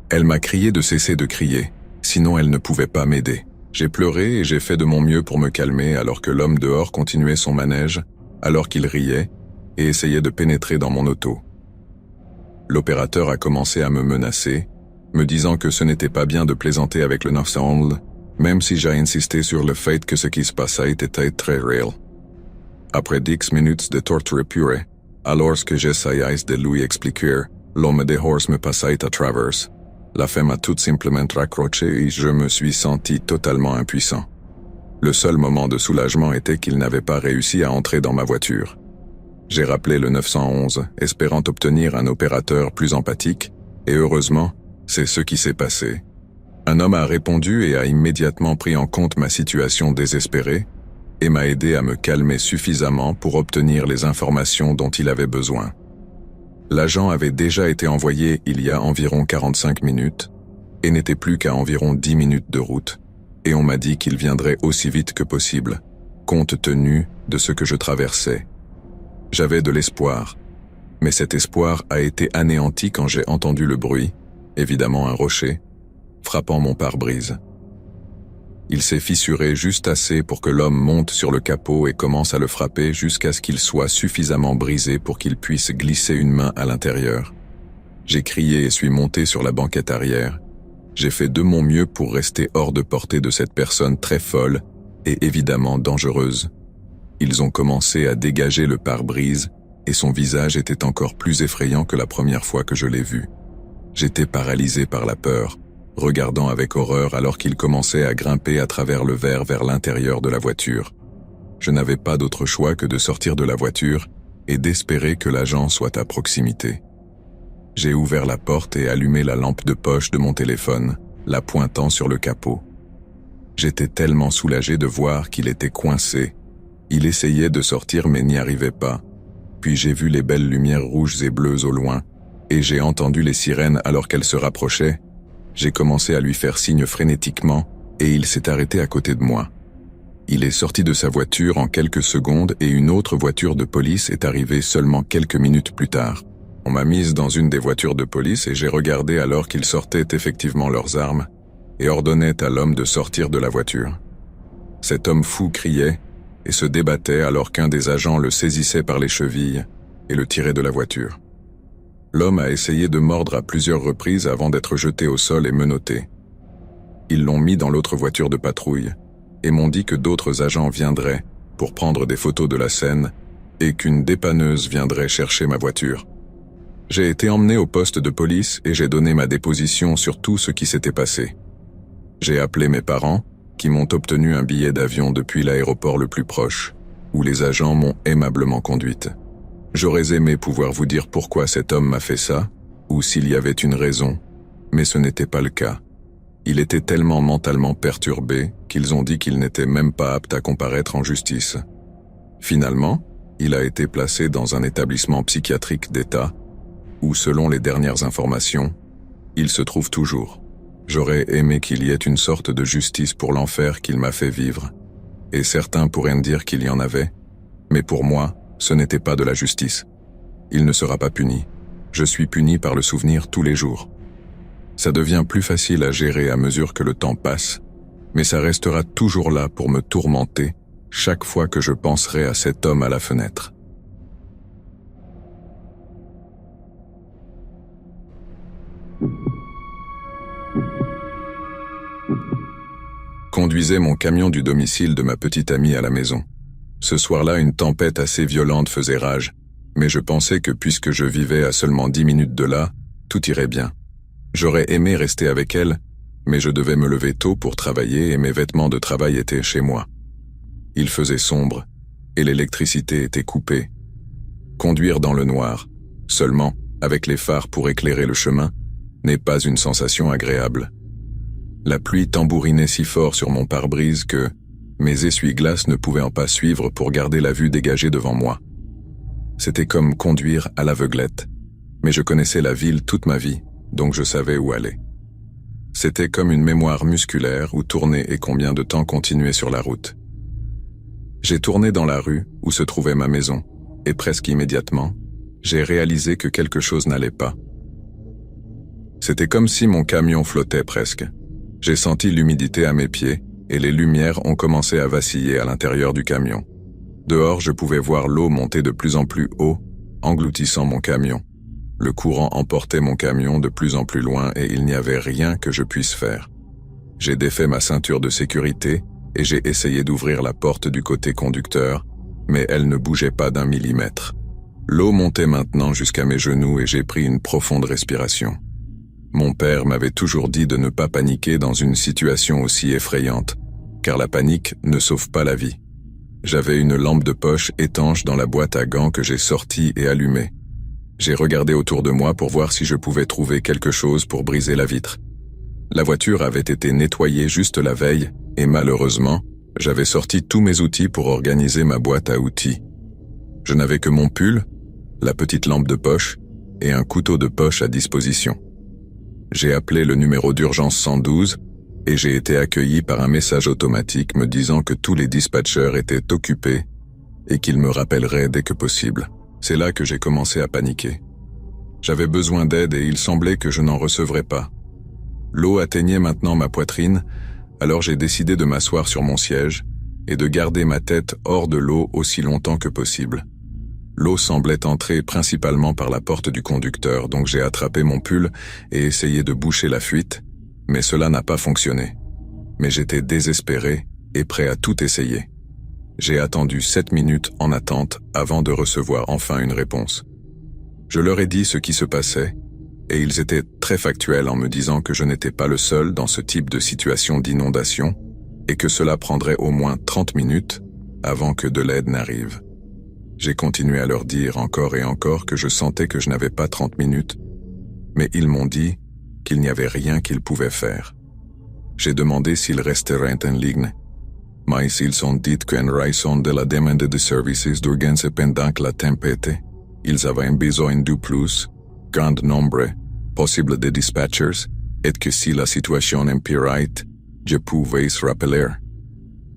Elle m'a crié de cesser de crier, sinon elle ne pouvait pas m'aider. J'ai pleuré et j'ai fait de mon mieux pour me calmer alors que l'homme dehors continuait son manège, alors qu'il riait et essayait de pénétrer dans mon auto. L'opérateur a commencé à me menacer, me disant que ce n'était pas bien de plaisanter avec le 911, même si j'ai insisté sur le fait que ce qui se passait était très réel. Après 10 minutes de torture pure, alors que j'essayais de lui expliquer, l'homme dehors me passait à travers. La femme a tout simplement raccroché et je me suis senti totalement impuissant. Le seul moment de soulagement était qu'il n'avait pas réussi à entrer dans ma voiture. J'ai rappelé le 911, espérant obtenir un opérateur plus empathique, et heureusement, c'est ce qui s'est passé. Un homme a répondu et a immédiatement pris en compte ma situation désespérée, et m'a aidé à me calmer suffisamment pour obtenir les informations dont il avait besoin. L'agent avait déjà été envoyé il y a environ 45 minutes, et n'était plus qu'à environ 10 minutes de route, et on m'a dit qu'il viendrait aussi vite que possible, compte tenu de ce que je traversais. J'avais de l'espoir, mais cet espoir a été anéanti quand j'ai entendu le bruit, évidemment un rocher, frappant mon pare-brise. Il s'est fissuré juste assez pour que l'homme monte sur le capot et commence à le frapper jusqu'à ce qu'il soit suffisamment brisé pour qu'il puisse glisser une main à l'intérieur. J'ai crié et suis monté sur la banquette arrière. J'ai fait de mon mieux pour rester hors de portée de cette personne très folle et évidemment dangereuse. Ils ont commencé à dégager le pare-brise et son visage était encore plus effrayant que la première fois que je l'ai vu. J'étais paralysé par la peur, regardant avec horreur alors qu'il commençait à grimper à travers le verre vers l'intérieur de la voiture. Je n'avais pas d'autre choix que de sortir de la voiture et d'espérer que l'agent soit à proximité. J'ai ouvert la porte et allumé la lampe de poche de mon téléphone, la pointant sur le capot. J'étais tellement soulagé de voir qu'il était coincé. Il essayait de sortir mais n'y arrivait pas. Puis j'ai vu les belles lumières rouges et bleues au loin, et j'ai entendu les sirènes alors qu'elles se rapprochaient. J'ai commencé à lui faire signe frénétiquement, et il s'est arrêté à côté de moi. Il est sorti de sa voiture en quelques secondes et une autre voiture de police est arrivée seulement quelques minutes plus tard. On m'a mise dans une des voitures de police et j'ai regardé alors qu'ils sortaient effectivement leurs armes et ordonnaient à l'homme de sortir de la voiture. Cet homme fou criait et se débattait alors qu'un des agents le saisissait par les chevilles et le tirait de la voiture. L'homme a essayé de mordre à plusieurs reprises avant d'être jeté au sol et menotté. Ils l'ont mis dans l'autre voiture de patrouille et m'ont dit que d'autres agents viendraient pour prendre des photos de la scène et qu'une dépanneuse viendrait chercher ma voiture. J'ai été emmené au poste de police et j'ai donné ma déposition sur tout ce qui s'était passé. J'ai appelé mes parents, qui m'ont obtenu un billet d'avion depuis l'aéroport le plus proche, où les agents m'ont aimablement conduite. J'aurais aimé pouvoir vous dire pourquoi cet homme m'a fait ça, ou s'il y avait une raison, mais ce n'était pas le cas. Il était tellement mentalement perturbé qu'ils ont dit qu'il n'était même pas apte à comparaître en justice. Finalement, il a été placé dans un établissement psychiatrique d'État, où, selon les dernières informations, il se trouve toujours. J'aurais aimé qu'il y ait une sorte de justice pour l'enfer qu'il m'a fait vivre, et certains pourraient me dire qu'il y en avait, mais pour moi, ce n'était pas de la justice. Il ne sera pas puni. Je suis puni par le souvenir tous les jours. Ça devient plus facile à gérer à mesure que le temps passe, mais ça restera toujours là pour me tourmenter chaque fois que je penserai à cet homme à la fenêtre. Conduisais mon camion du domicile de ma petite amie à la maison. Ce soir-là, une tempête assez violente faisait rage, mais je pensais que puisque je vivais à seulement 10 minutes de là, tout irait bien. J'aurais aimé rester avec elle, mais je devais me lever tôt pour travailler et mes vêtements de travail étaient chez moi. Il faisait sombre, et l'électricité était coupée. Conduire dans le noir, seulement, avec les phares pour éclairer le chemin, n'est pas une sensation agréable. La pluie tambourinait si fort sur mon pare-brise que mes essuie-glaces ne pouvaient en pas suivre pour garder la vue dégagée devant moi. C'était comme conduire à l'aveuglette, mais je connaissais la ville toute ma vie, donc je savais où aller. C'était comme une mémoire musculaire où tourner et combien de temps continuer sur la route. J'ai tourné dans la rue où se trouvait ma maison, et presque immédiatement, j'ai réalisé que quelque chose n'allait pas. C'était comme si mon camion flottait presque. J'ai senti l'humidité à mes pieds, et les lumières ont commencé à vaciller à l'intérieur du camion. Dehors, je pouvais voir l'eau monter de plus en plus haut, engloutissant mon camion. Le courant emportait mon camion de plus en plus loin et il n'y avait rien que je puisse faire. J'ai défait ma ceinture de sécurité et j'ai essayé d'ouvrir la porte du côté conducteur, mais elle ne bougeait pas d'un millimètre. L'eau montait maintenant jusqu'à mes genoux et j'ai pris une profonde respiration. Mon père m'avait toujours dit de ne pas paniquer dans une situation aussi effrayante, car la panique ne sauve pas la vie. J'avais une lampe de poche étanche dans la boîte à gants que j'ai sortie et allumée. J'ai regardé autour de moi pour voir si je pouvais trouver quelque chose pour briser la vitre. La voiture avait été nettoyée juste la veille et malheureusement, j'avais sorti tous mes outils pour organiser ma boîte à outils. Je n'avais que mon pull, la petite lampe de poche et un couteau de poche à disposition. J'ai appelé le numéro d'urgence 112 et j'ai été accueilli par un message automatique me disant que tous les dispatchers étaient occupés et qu'ils me rappelleraient dès que possible. C'est là que j'ai commencé à paniquer. J'avais besoin d'aide et il semblait que je n'en recevrais pas. L'eau atteignait maintenant ma poitrine, alors j'ai décidé de m'asseoir sur mon siège et de garder ma tête hors de l'eau aussi longtemps que possible. L'eau semblait entrer principalement par la porte du conducteur, donc j'ai attrapé mon pull et essayé de boucher la fuite, mais cela n'a pas fonctionné. Mais j'étais désespéré et prêt à tout essayer. J'ai attendu 7 minutes en attente avant de recevoir enfin une réponse. Je leur ai dit ce qui se passait, et ils étaient très factuels en me disant que je n'étais pas le seul dans ce type de situation d'inondation, et que cela prendrait au moins 30 minutes avant que de l'aide n'arrive. J'ai continué à leur dire encore et encore que je sentais que je n'avais pas 30 minutes, mais ils m'ont dit qu'il n'y avait rien qu'ils pouvaient faire. J'ai demandé s'ils resteraient en ligne, mais ils ont dit qu'en raison de la demande de services d'urgence pendant la tempête, ils avaient besoin de plus grand nombre possible de dispatchers et que si la situation empirait, je pouvais se rappeler.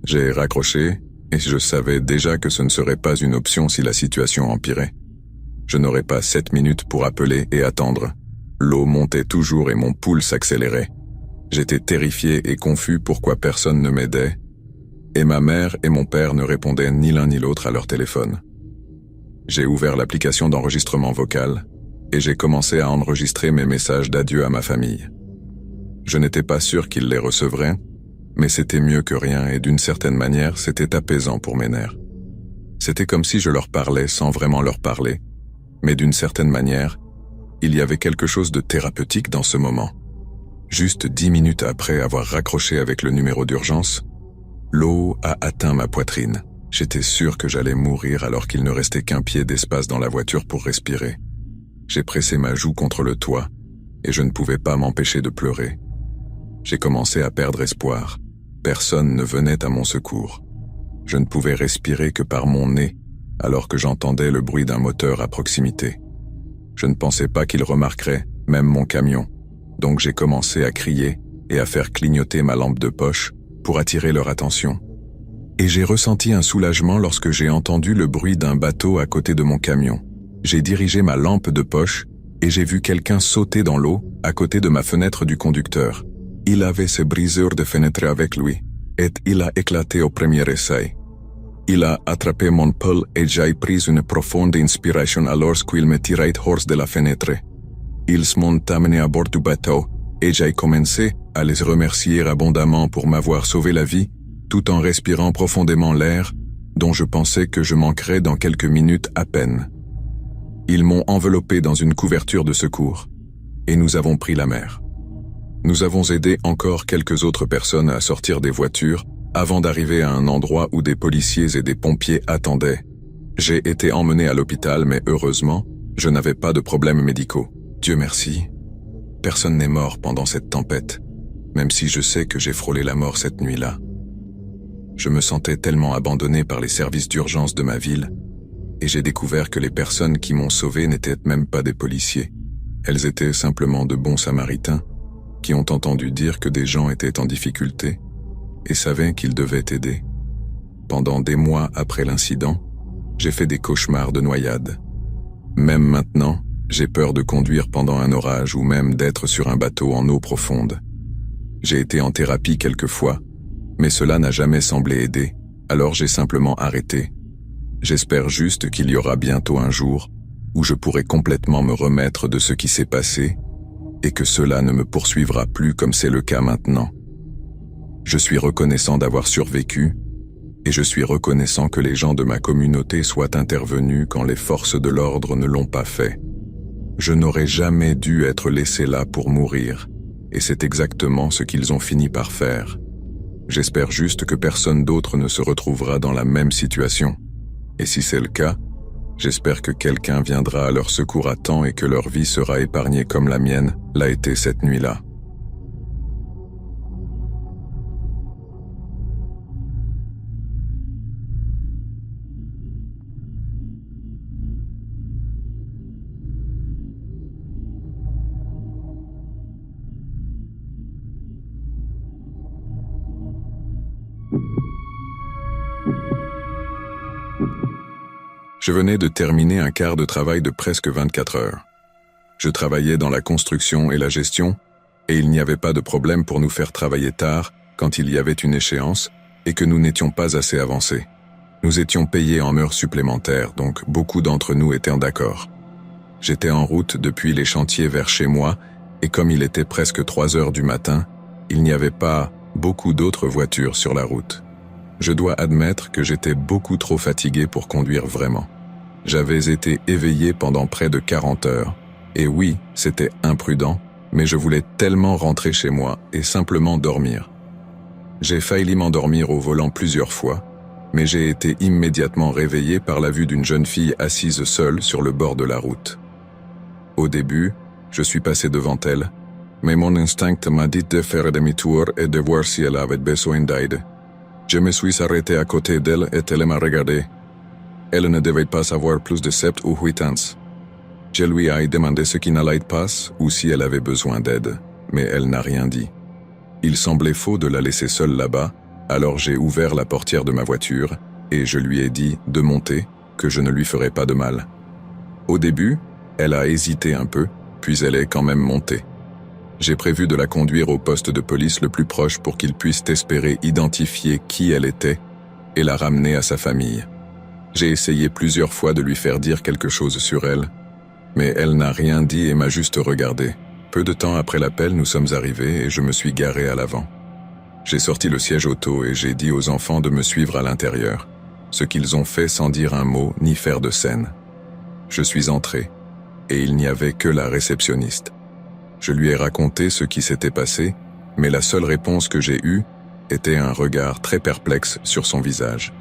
J'ai raccroché et je savais déjà que ce ne serait pas une option si la situation empirait. Je n'aurais pas 7 minutes pour appeler et attendre. L'eau montait toujours et mon pouls s'accélérait. J'étais terrifié et confus pourquoi personne ne m'aidait, et ma mère et mon père ne répondaient ni l'un ni l'autre à leur téléphone. J'ai ouvert l'application d'enregistrement vocal et j'ai commencé à enregistrer mes messages d'adieu à ma famille. Je n'étais pas sûr qu'ils les recevraient, mais c'était mieux que rien et d'une certaine manière, c'était apaisant pour mes nerfs. C'était comme si je leur parlais sans vraiment leur parler, mais d'une certaine manière, il y avait quelque chose de thérapeutique dans ce moment. Juste 10 minutes après avoir raccroché avec le numéro d'urgence, l'eau a atteint ma poitrine. J'étais sûr que j'allais mourir alors qu'il ne restait qu'un pied d'espace dans la voiture pour respirer. J'ai pressé ma joue contre le toit et je ne pouvais pas m'empêcher de pleurer. J'ai commencé à perdre espoir. Personne ne venait à mon secours. Je ne pouvais respirer que par mon nez alors que j'entendais le bruit d'un moteur à proximité. Je ne pensais pas qu'ils remarqueraient, même mon camion. Donc j'ai commencé à crier et à faire clignoter ma lampe de poche pour attirer leur attention. Et j'ai ressenti un soulagement lorsque j'ai entendu le bruit d'un bateau à côté de mon camion. J'ai dirigé ma lampe de poche et j'ai vu quelqu'un sauter dans l'eau à côté de ma fenêtre du conducteur. Il avait ce briseur de fenêtre avec lui et il a éclaté au premier essai. Il a attrapé mon pull et j'ai pris une profonde inspiration alors qu'il me tirait hors de la fenêtre. Ils m'ont amené à bord du bateau et j'ai commencé à les remercier abondamment pour m'avoir sauvé la vie, tout en respirant profondément l'air dont je pensais que je manquerais dans quelques minutes à peine. Ils m'ont enveloppé dans une couverture de secours, et nous avons pris la mer. Nous avons aidé encore quelques autres personnes à sortir des voitures avant d'arriver à un endroit où des policiers et des pompiers attendaient. J'ai été emmené à l'hôpital, mais heureusement, je n'avais pas de problèmes médicaux. Dieu merci. Personne n'est mort pendant cette tempête. même si je sais que j'ai frôlé la mort cette nuit-là. Je me sentais tellement abandonné par les services d'urgence de ma ville, et j'ai découvert que les personnes qui m'ont sauvé n'étaient même pas des policiers. Elles étaient simplement de bons samaritains qui ont entendu dire que des gens étaient en difficulté et savaient qu'ils devaient aider. Pendant des mois après l'incident, j'ai fait des cauchemars de noyade. Même maintenant, j'ai peur de conduire pendant un orage ou même d'être sur un bateau en eau profonde. J'ai été en thérapie quelques fois, mais cela n'a jamais semblé aider, alors j'ai simplement arrêté. J'espère juste qu'il y aura bientôt un jour où je pourrai complètement me remettre de ce qui s'est passé et que cela ne me poursuivra plus comme c'est le cas maintenant. Je suis reconnaissant d'avoir survécu et je suis reconnaissant que les gens de ma communauté soient intervenus quand les forces de l'ordre ne l'ont pas fait. Je n'aurais jamais dû être laissé là pour mourir, et c'est exactement ce qu'ils ont fini par faire. J'espère juste que personne d'autre ne se retrouvera dans la même situation. Et si c'est le cas, j'espère que quelqu'un viendra à leur secours à temps et que leur vie sera épargnée comme la mienne l'a été cette nuit-là. Je venais de terminer un quart de travail de presque 24 heures. Je travaillais dans la construction et la gestion, et il n'y avait pas de problème pour nous faire travailler tard quand il y avait une échéance et que nous n'étions pas assez avancés. Nous étions payés en heures supplémentaires, donc beaucoup d'entre nous étaient d'accord. J'étais en route depuis les chantiers vers chez moi, et comme il était presque 3 heures du matin, il n'y avait pas beaucoup d'autres voitures sur la route. Je dois admettre que j'étais beaucoup trop fatigué pour conduire vraiment. J'avais été éveillé pendant près de 40 heures. Et oui, c'était imprudent, mais je voulais tellement rentrer chez moi et simplement dormir. J'ai failli m'endormir au volant plusieurs fois, mais j'ai été immédiatement réveillé par la vue d'une jeune fille assise seule sur le bord de la route. Au début, je suis passé devant elle, mais mon instinct m'a dit de faire demi-tour et de voir si elle avait besoin d'aide. Je me suis arrêté à côté d'elle et elle m'a regardé. Elle ne devait pas avoir plus de 7 ou 8 ans. Je lui ai demandé ce qui n'allait pas ou si elle avait besoin d'aide, mais elle n'a rien dit. Il semblait faux de la laisser seule là-bas, alors j'ai ouvert la portière de ma voiture et je lui ai dit de monter, que je ne lui ferais pas de mal. Au début, elle a hésité un peu, puis elle est quand même montée. J'ai prévu de la conduire au poste de police le plus proche pour qu'il puisse espérer identifier qui elle était et la ramener à sa famille. J'ai essayé plusieurs fois de lui faire dire quelque chose sur elle, mais elle n'a rien dit et m'a juste regardé. Peu de temps après l'appel, nous sommes arrivés et je me suis garé à l'avant. J'ai sorti le siège auto et j'ai dit aux enfants de me suivre à l'intérieur, ce qu'ils ont fait sans dire un mot ni faire de scène. Je suis entré, et il n'y avait que la réceptionniste. Je lui ai raconté ce qui s'était passé, mais la seule réponse que j'ai eue était un regard très perplexe sur son visage.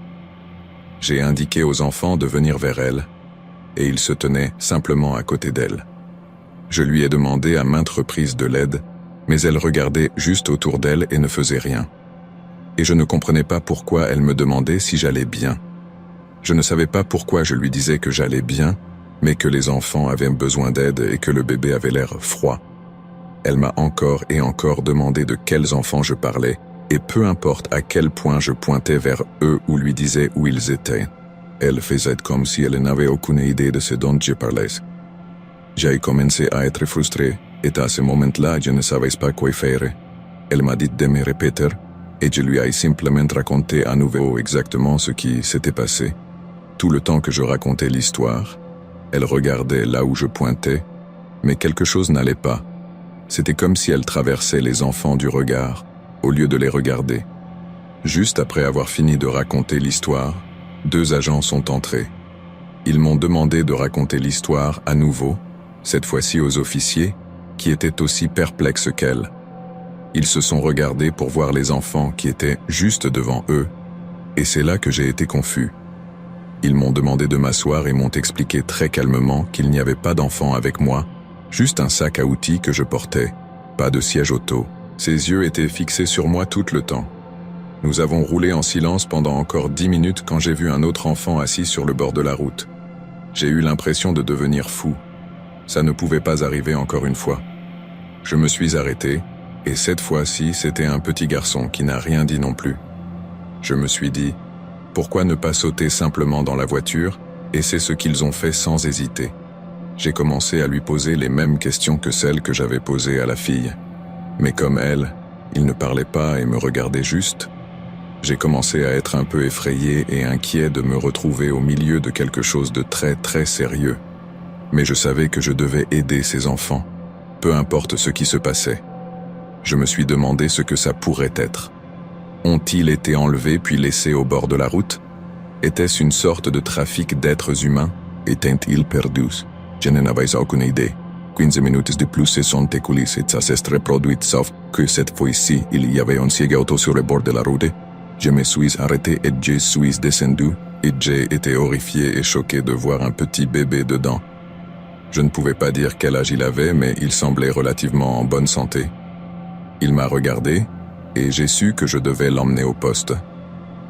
J'ai indiqué aux enfants de venir vers elle, et ils se tenaient simplement à côté d'elle. Je lui ai demandé à maintes reprises de l'aide, mais elle regardait juste autour d'elle et ne faisait rien. Et je ne comprenais pas pourquoi elle me demandait si j'allais bien. Je ne savais pas pourquoi je lui disais que j'allais bien, mais que les enfants avaient besoin d'aide et que le bébé avait l'air froid. Elle m'a encore et encore demandé de quels enfants je parlais, et peu importe à quel point je pointais vers eux ou lui disais où ils étaient, elle faisait comme si elle n'avait aucune idée de ce dont je parlais. J'ai commencé à être frustré, et à ce moment-là, je ne savais pas quoi faire. Elle m'a dit de me répéter, et je lui ai simplement raconté à nouveau exactement ce qui s'était passé. Tout le temps que je racontais l'histoire, elle regardait là où je pointais, mais quelque chose n'allait pas. C'était comme si elle traversait les enfants du regard, au lieu de les regarder. Juste après avoir fini de raconter l'histoire, 2 agents sont entrés. Ils m'ont demandé de raconter l'histoire à nouveau, cette fois-ci aux officiers, qui étaient aussi perplexes qu'elle. Ils se sont regardés pour voir les enfants qui étaient juste devant eux, et c'est là que j'ai été confus. Ils m'ont demandé de m'asseoir et m'ont expliqué très calmement qu'il n'y avait pas d'enfants avec moi, juste un sac à outils que je portais, pas de siège auto, Ses yeux étaient fixés sur moi tout le temps. Nous avons roulé en silence pendant encore 10 minutes quand j'ai vu un autre enfant assis sur le bord de la route. J'ai eu l'impression de devenir fou. Ça ne pouvait pas arriver encore une fois. Je me suis arrêté, et cette fois-ci, c'était un petit garçon qui n'a rien dit non plus. Je me suis dit, pourquoi ne pas sauter simplement dans la voiture, et c'est ce qu'ils ont fait sans hésiter. J'ai commencé à lui poser les mêmes questions que celles que j'avais posées à la fille. Mais comme elle, il ne parlait pas et me regardait juste. J'ai commencé à être un peu effrayé et inquiet de me retrouver au milieu de quelque chose de très très sérieux. Mais je savais que je devais aider ces enfants, peu importe ce qui se passait. Je me suis demandé ce que ça pourrait être. Ont-ils été enlevés puis laissés au bord de la route? Était-ce une sorte de trafic d'êtres humains? Étaient-ils perdus? Je n'en avais aucune idée. 15 minutes de plus se sont écoulées et ça s'est reproduit, sauf que cette fois-ci, il y avait un ciegato sur le bord de la route. Je me suis arrêté et je suis descendu, et j'ai été horrifié et choqué de voir un petit bébé dedans. Je ne pouvais pas dire quel âge il avait, mais il semblait relativement en bonne santé. Il m'a regardé, et j'ai su que je devais l'emmener au poste.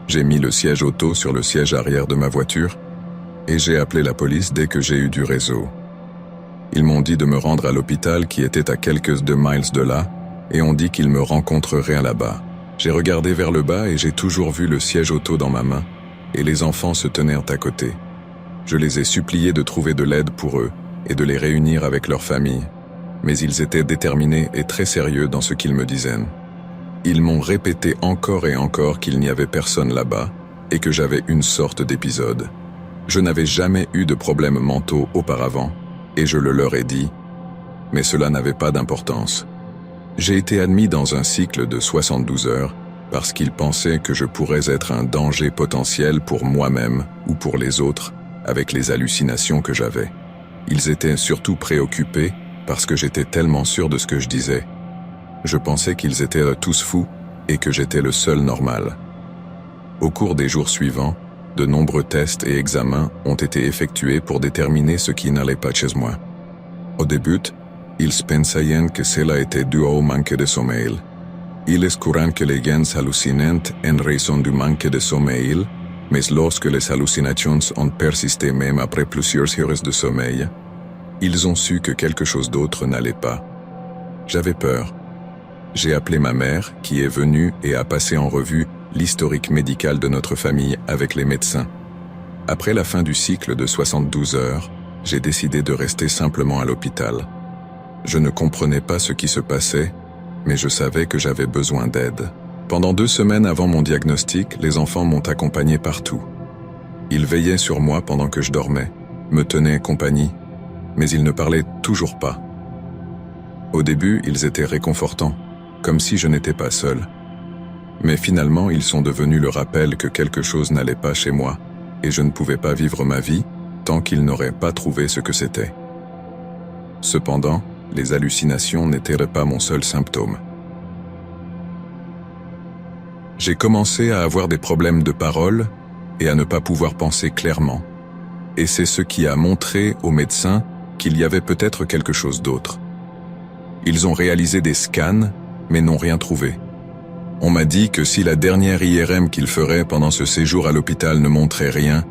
J'ai mis le siège auto sur le siège arrière de ma voiture, et j'ai appelé la police dès que j'ai eu du réseau. Ils m'ont dit de me rendre à l'hôpital qui était à quelques 2 miles de là, et ont dit qu'ils me rencontreraient là-bas. J'ai regardé vers le bas et j'ai toujours vu le siège auto dans ma main, et les enfants se tenaient à côté. Je les ai suppliés de trouver de l'aide pour eux, et de les réunir avec leur famille, mais ils étaient déterminés et très sérieux dans ce qu'ils me disaient. Ils m'ont répété encore et encore qu'il n'y avait personne là-bas, et que j'avais une sorte d'épisode. Je n'avais jamais eu de problèmes mentaux auparavant, et je le leur ai dit, mais cela n'avait pas d'importance. J'ai été admis dans un cycle de 72 heures parce qu'ils pensaient que je pourrais être un danger potentiel pour moi-même ou pour les autres avec les hallucinations que j'avais. Ils étaient surtout préoccupés parce que j'étais tellement sûr de ce que je disais. Je pensais qu'ils étaient tous fous et que j'étais le seul normal. Au cours des jours suivants, de nombreux tests et examens ont été effectués pour déterminer ce qui n'allait pas chez moi. Au début, ils pensaient que cela était dû au manque de sommeil. Il est courant que les gens hallucinent en raison du manque de sommeil, mais lorsque les hallucinations ont persisté même après plusieurs heures de sommeil, ils ont su que quelque chose d'autre n'allait pas. J'avais peur. J'ai appelé ma mère, qui est venue et a passé en revue l'historique médical de notre famille avec les médecins. Après la fin du cycle de 72 heures, j'ai décidé de rester simplement à l'hôpital. Je ne comprenais pas ce qui se passait, mais je savais que j'avais besoin d'aide. Pendant 2 semaines avant mon diagnostic, les enfants m'ont accompagné partout. Ils veillaient sur moi pendant que je dormais, me tenaient compagnie, mais ils ne parlaient toujours pas. Au début, ils étaient réconfortants, comme si je n'étais pas seul. Mais finalement, ils sont devenus le rappel que quelque chose n'allait pas chez moi, et je ne pouvais pas vivre ma vie tant qu'ils n'auraient pas trouvé ce que c'était. Cependant, les hallucinations n'étaient pas mon seul symptôme. J'ai commencé à avoir des problèmes de parole et à ne pas pouvoir penser clairement. Et c'est ce qui a montré aux médecins qu'il y avait peut-être quelque chose d'autre. Ils ont réalisé des scans, mais n'ont rien trouvé. On m'a dit que si la dernière IRM qu'ils feraient pendant ce séjour à l'hôpital ne montrait rien,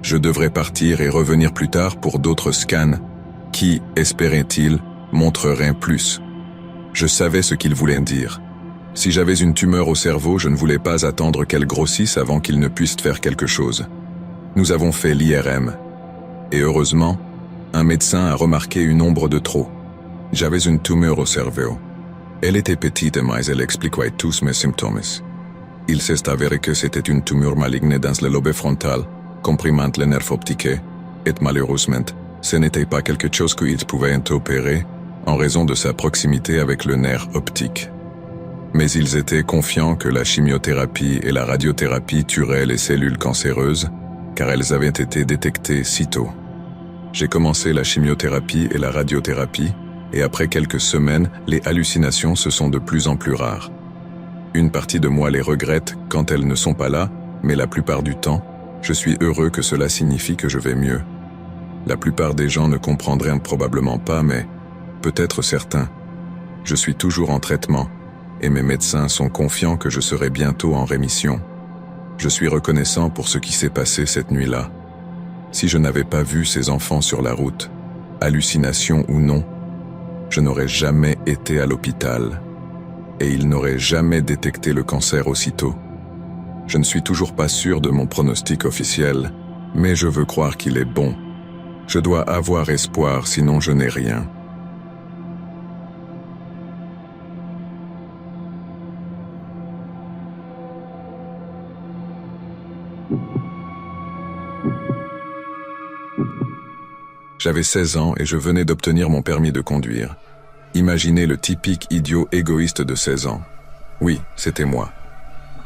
je devrais partir et revenir plus tard pour d'autres scans qui, espéraient-ils, montreraient plus. Je savais ce qu'ils voulaient dire. Si j'avais une tumeur au cerveau, je ne voulais pas attendre qu'elle grossisse avant qu'ils ne puissent faire quelque chose. Nous avons fait l'IRM. Et heureusement, un médecin a remarqué une ombre de trop. J'avais une tumeur au cerveau. Elle était petite, mais elle expliquait tous mes symptômes. Il s'est avéré que c'était une tumeur maligne dans le lobe frontal, comprimant le nerf optique, et malheureusement, ce n'était pas quelque chose qu'il pouvait opérer en raison de sa proximité avec le nerf optique. Mais ils étaient confiants que la chimiothérapie et la radiothérapie tueraient les cellules cancéreuses, car elles avaient été détectées si tôt. J'ai commencé la chimiothérapie et la radiothérapie, et après quelques semaines, les hallucinations se sont de plus en plus rares. Une partie de moi les regrette quand elles ne sont pas là, mais la plupart du temps, je suis heureux que cela signifie que je vais mieux. La plupart des gens ne comprendraient probablement pas, mais peut-être certains. Je suis toujours en traitement, et mes médecins sont confiants que je serai bientôt en rémission. Je suis reconnaissant pour ce qui s'est passé cette nuit-là. Si je n'avais pas vu ces enfants sur la route, hallucination ou non, je n'aurais jamais été à l'hôpital et ils n'auraient jamais détecté le cancer aussitôt. Je ne suis toujours pas sûr de mon pronostic officiel, mais je veux croire qu'il est bon. Je dois avoir espoir, sinon je n'ai rien. J'avais 16 ans et je venais d'obtenir mon permis de conduire. Imaginez le typique idiot égoïste de 16 ans. Oui, c'était moi.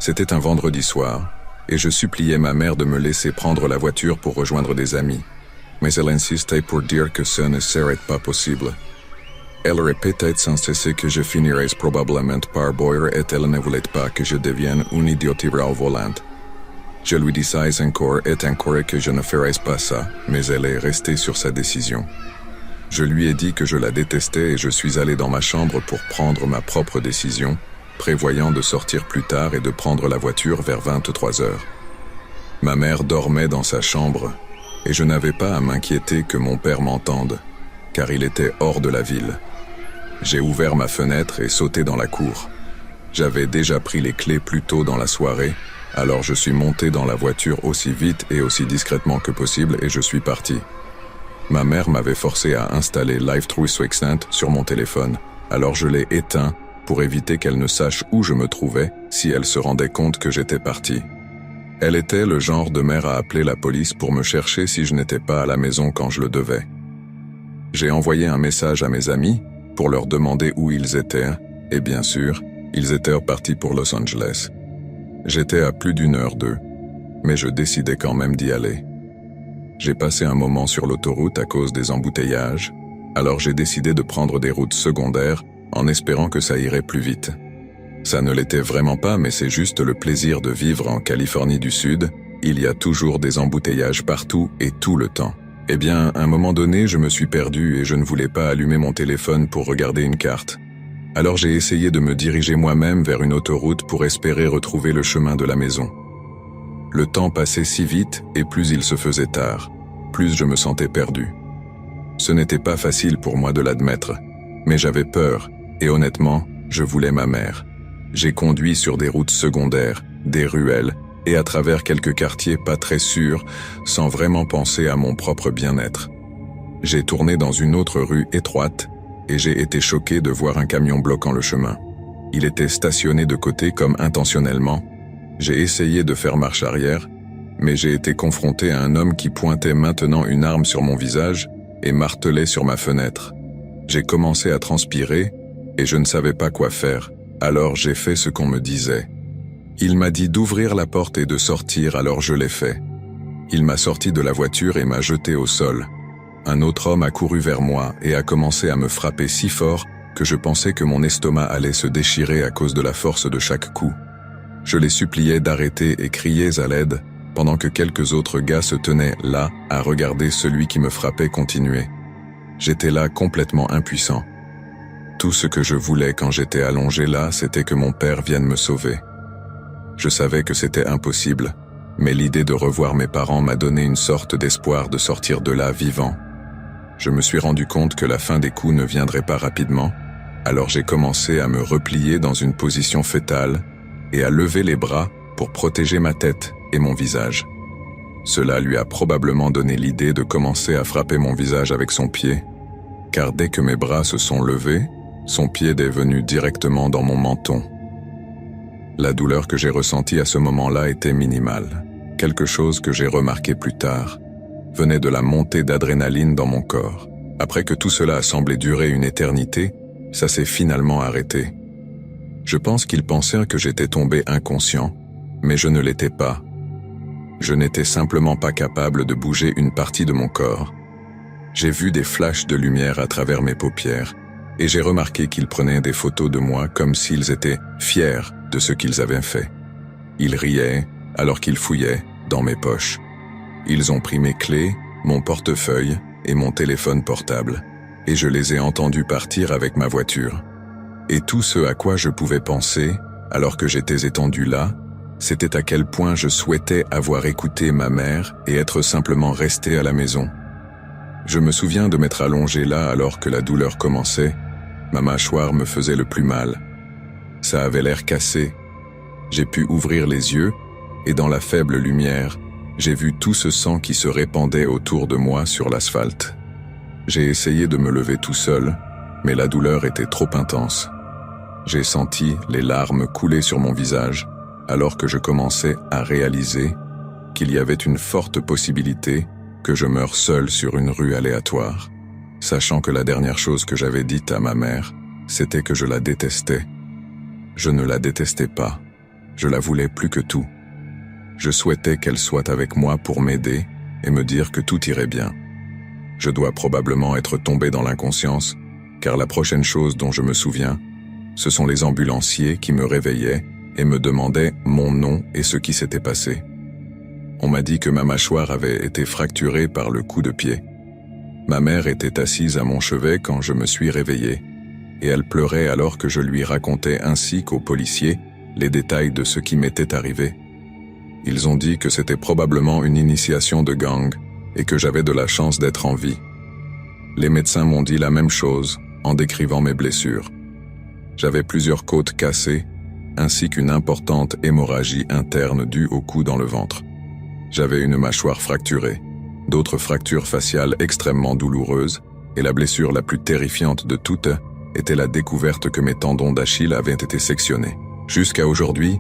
C'était un vendredi soir, et je suppliais ma mère de me laisser prendre la voiture pour rejoindre des amis. Mais elle insistait pour dire que ce ne serait pas possible. Elle répétait sans cesser que je finirais probablement par boire et elle ne voulait pas que je devienne un idiot au volant. Je lui disais encore et encore que je ne ferais pas ça, mais elle est restée sur sa décision. Je lui ai dit que je la détestais et je suis allé dans ma chambre pour prendre ma propre décision, prévoyant de sortir plus tard et de prendre la voiture vers 23 heures. Ma mère dormait dans sa chambre et je n'avais pas à m'inquiéter que mon père m'entende, car il était hors de la ville. J'ai ouvert ma fenêtre et sauté dans la cour. J'avais déjà pris les clés plus tôt dans la soirée, alors je suis monté dans la voiture aussi vite et aussi discrètement que possible et je suis parti. Ma mère m'avait forcé à installer Live Through Swixnant sur mon téléphone, alors je l'ai éteint pour éviter qu'elle ne sache où je me trouvais si elle se rendait compte que j'étais parti. Elle était le genre de mère à appeler la police pour me chercher si je n'étais pas à la maison quand je le devais. J'ai envoyé un message à mes amis pour leur demander où ils étaient, et bien sûr, ils étaient partis pour Los Angeles. J'étais à plus d'1 heure d'eux, mais je décidais quand même d'y aller. J'ai passé un moment sur l'autoroute à cause des embouteillages, alors j'ai décidé de prendre des routes secondaires en espérant que ça irait plus vite. Ça ne l'était vraiment pas, mais c'est juste le plaisir de vivre en Californie du Sud. Il y a toujours des embouteillages partout et tout le temps. Eh bien, à un moment donné, je me suis perdu et je ne voulais pas allumer mon téléphone pour regarder une carte. Alors j'ai essayé de me diriger moi-même vers une autoroute pour espérer retrouver le chemin de la maison. Le temps passait si vite et plus il se faisait tard, plus je me sentais perdu. Ce n'était pas facile pour moi de l'admettre, mais j'avais peur et honnêtement, je voulais ma mère. J'ai conduit sur des routes secondaires, des ruelles et à travers quelques quartiers pas très sûrs, sans vraiment penser à mon propre bien-être. J'ai tourné dans une autre rue étroite et j'ai été choqué de voir un camion bloquant le chemin. Il était stationné de côté comme intentionnellement. J'ai essayé de faire marche arrière, mais j'ai été confronté à un homme qui pointait maintenant une arme sur mon visage et martelait sur ma fenêtre. J'ai commencé à transpirer et je ne savais pas quoi faire, alors j'ai fait ce qu'on me disait. Il m'a dit d'ouvrir la porte et de sortir, alors je l'ai fait. Il m'a sorti de la voiture et m'a jeté au sol. Un autre homme a couru vers moi et a commencé à me frapper si fort que je pensais que mon estomac allait se déchirer à cause de la force de chaque coup. Je les suppliais d'arrêter et criais à l'aide, pendant que quelques autres gars se tenaient là à regarder celui qui me frappait continuer. J'étais là complètement impuissant. Tout ce que je voulais quand j'étais allongé là, c'était que mon père vienne me sauver. Je savais que c'était impossible, mais l'idée de revoir mes parents m'a donné une sorte d'espoir de sortir de là vivant. Je me suis rendu compte que la fin des coups ne viendrait pas rapidement, alors j'ai commencé à me replier dans une position fœtale et à lever les bras pour protéger ma tête et mon visage. Cela lui a probablement donné l'idée de commencer à frapper mon visage avec son pied, car dès que mes bras se sont levés, son pied est venu directement dans mon menton. La douleur que j'ai ressentie à ce moment-là était minimale. Quelque chose que j'ai remarqué plus tard venait de la montée d'adrénaline dans mon corps. Après que tout cela a semblé durer une éternité, ça s'est finalement arrêté. Je pense qu'ils pensèrent que j'étais tombé inconscient, mais je ne l'étais pas. Je n'étais simplement pas capable de bouger une partie de mon corps. J'ai vu des flashs de lumière à travers mes paupières, et j'ai remarqué qu'ils prenaient des photos de moi comme s'ils étaient fiers de ce qu'ils avaient fait. Ils riaient alors qu'ils fouillaient dans mes poches. Ils ont pris mes clés, mon portefeuille et mon téléphone portable, et je les ai entendus partir avec ma voiture. Et tout ce à quoi je pouvais penser, alors que j'étais étendu là, c'était à quel point je souhaitais avoir écouté ma mère et être simplement resté à la maison. Je me souviens de m'être allongé là alors que la douleur commençait. Ma mâchoire me faisait le plus mal. Ça avait l'air cassé. J'ai pu ouvrir les yeux, et dans la faible lumière, j'ai vu tout ce sang qui se répandait autour de moi sur l'asphalte. J'ai essayé de me lever tout seul, mais la douleur était trop intense. J'ai senti les larmes couler sur mon visage, alors que je commençais à réaliser qu'il y avait une forte possibilité que je meure seul sur une rue aléatoire, sachant que la dernière chose que j'avais dite à ma mère, c'était que je la détestais. Je ne la détestais pas, je la voulais plus que tout. Je souhaitais qu'elle soit avec moi pour m'aider et me dire que tout irait bien. Je dois probablement être tombé dans l'inconscience, car la prochaine chose dont je me souviens, ce sont les ambulanciers qui me réveillaient et me demandaient mon nom et ce qui s'était passé. On m'a dit que ma mâchoire avait été fracturée par le coup de pied. Ma mère était assise à mon chevet quand je me suis réveillé, et elle pleurait alors que je lui racontais ainsi qu'aux policiers les détails de ce qui m'était arrivé. Ils ont dit que c'était probablement une initiation de gang et que j'avais de la chance d'être en vie. Les médecins m'ont dit la même chose en décrivant mes blessures. J'avais plusieurs côtes cassées, ainsi qu'une importante hémorragie interne due au coup dans le ventre. J'avais une mâchoire fracturée, d'autres fractures faciales extrêmement douloureuses, et la blessure la plus terrifiante de toutes était la découverte que mes tendons d'Achille avaient été sectionnés. Jusqu'à aujourd'hui,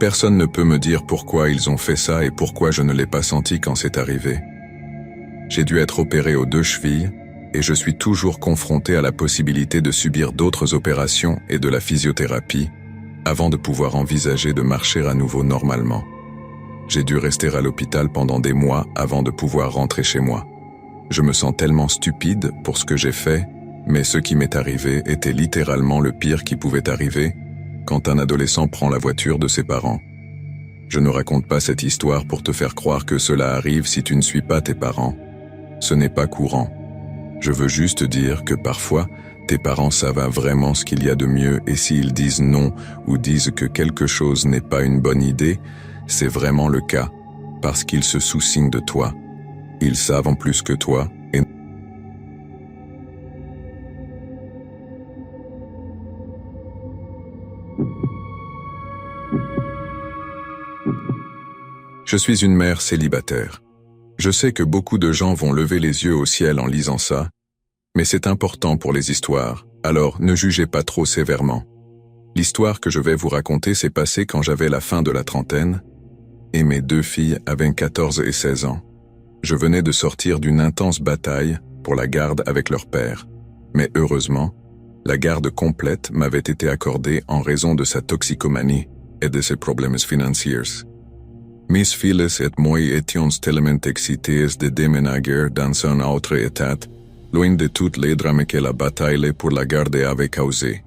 personne ne peut me dire pourquoi ils ont fait ça et pourquoi je ne l'ai pas senti quand c'est arrivé. J'ai dû être opéré aux 2 chevilles, et je suis toujours confronté à la possibilité de subir d'autres opérations et de la physiothérapie, avant de pouvoir envisager de marcher à nouveau normalement. J'ai dû rester à l'hôpital pendant des mois avant de pouvoir rentrer chez moi. Je me sens tellement stupide pour ce que j'ai fait, mais ce qui m'est arrivé était littéralement le pire qui pouvait arriver quand un adolescent prend la voiture de ses parents. Je ne raconte pas cette histoire pour te faire croire que cela arrive si tu ne suis pas tes parents. Ce n'est pas courant. Je veux juste dire que parfois, tes parents savent vraiment ce qu'il y a de mieux et s'ils disent non ou disent que quelque chose n'est pas une bonne idée, c'est vraiment le cas, parce qu'ils se soucient de toi. Ils savent en plus que toi et Je suis une mère célibataire. Je sais que beaucoup de gens vont lever les yeux au ciel en lisant ça, mais c'est important pour les histoires, alors ne jugez pas trop sévèrement. L'histoire que je vais vous raconter s'est passée quand j'avais la fin de la trentaine, et mes 2 filles avaient 14 et 16 ans. Je venais de sortir d'une intense bataille pour la garde avec leur père, mais heureusement, la garde complète m'avait été accordée en raison de sa toxicomanie et de ses problèmes financiers. Mes filles et moi étions tellement excités de déménager dans un autre état, loin de toutes les drames que la bataille pour la garde avait causé.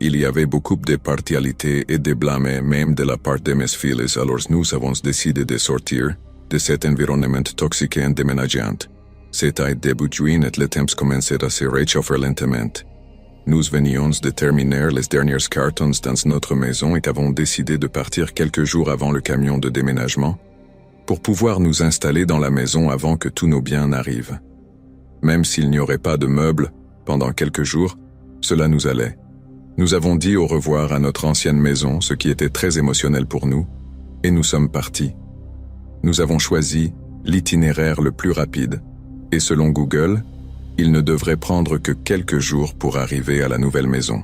Il y avait beaucoup de partialité et de blâme même de la part de mes filles, alors nous avons décidé de sortir de cet environnement toxique et déménageant. C'était début juin et le temps commençait à se réchauffer lentement. Nous venions de terminer les dernières cartons dans notre maison et avons décidé de partir quelques jours avant le camion de déménagement pour pouvoir nous installer dans la maison avant que tous nos biens n'arrivent. Même s'il n'y aurait pas de meubles pendant quelques jours, cela nous allait. Nous avons dit au revoir à notre ancienne maison, ce qui était très émotionnel pour nous, et nous sommes partis. Nous avons choisi l'itinéraire le plus rapide, et selon Google, il ne devrait prendre que quelques jours pour arriver à la nouvelle maison.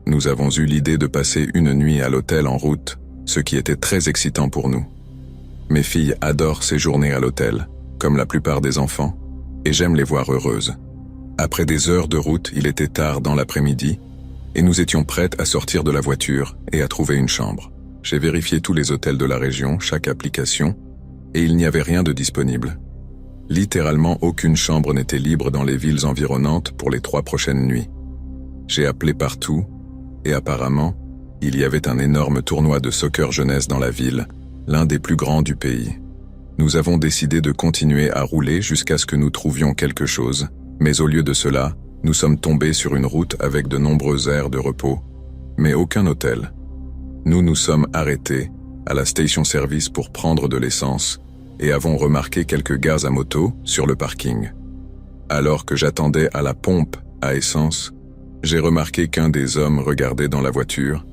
Nous avons eu l'idée de passer une nuit à l'hôtel en route, ce qui était très excitant pour nous. Mes filles adorent séjourner à l'hôtel, comme la plupart des enfants, et j'aime les voir heureuses. Après des heures de route, il était tard dans l'après-midi, et nous étions prêtes à sortir de la voiture et à trouver une chambre. J'ai vérifié tous les hôtels de la région, chaque application, et il n'y avait rien de disponible. Littéralement aucune chambre n'était libre dans les villes environnantes pour les 3 prochaines nuits. J'ai appelé partout, et apparemment, il y avait un énorme tournoi de soccer jeunesse dans la ville, l'un des plus grands du pays. Nous avons décidé de continuer à rouler jusqu'à ce que nous trouvions quelque chose, mais au lieu de cela, nous sommes tombés sur une route avec de nombreuses aires de repos, mais aucun hôtel. Nous nous sommes arrêtés à la station-service pour prendre de l'essence et avons remarqué quelques gars à moto sur le parking. Alors que j'attendais à la pompe à essence, j'ai remarqué qu'un des hommes regardait dans la voiture,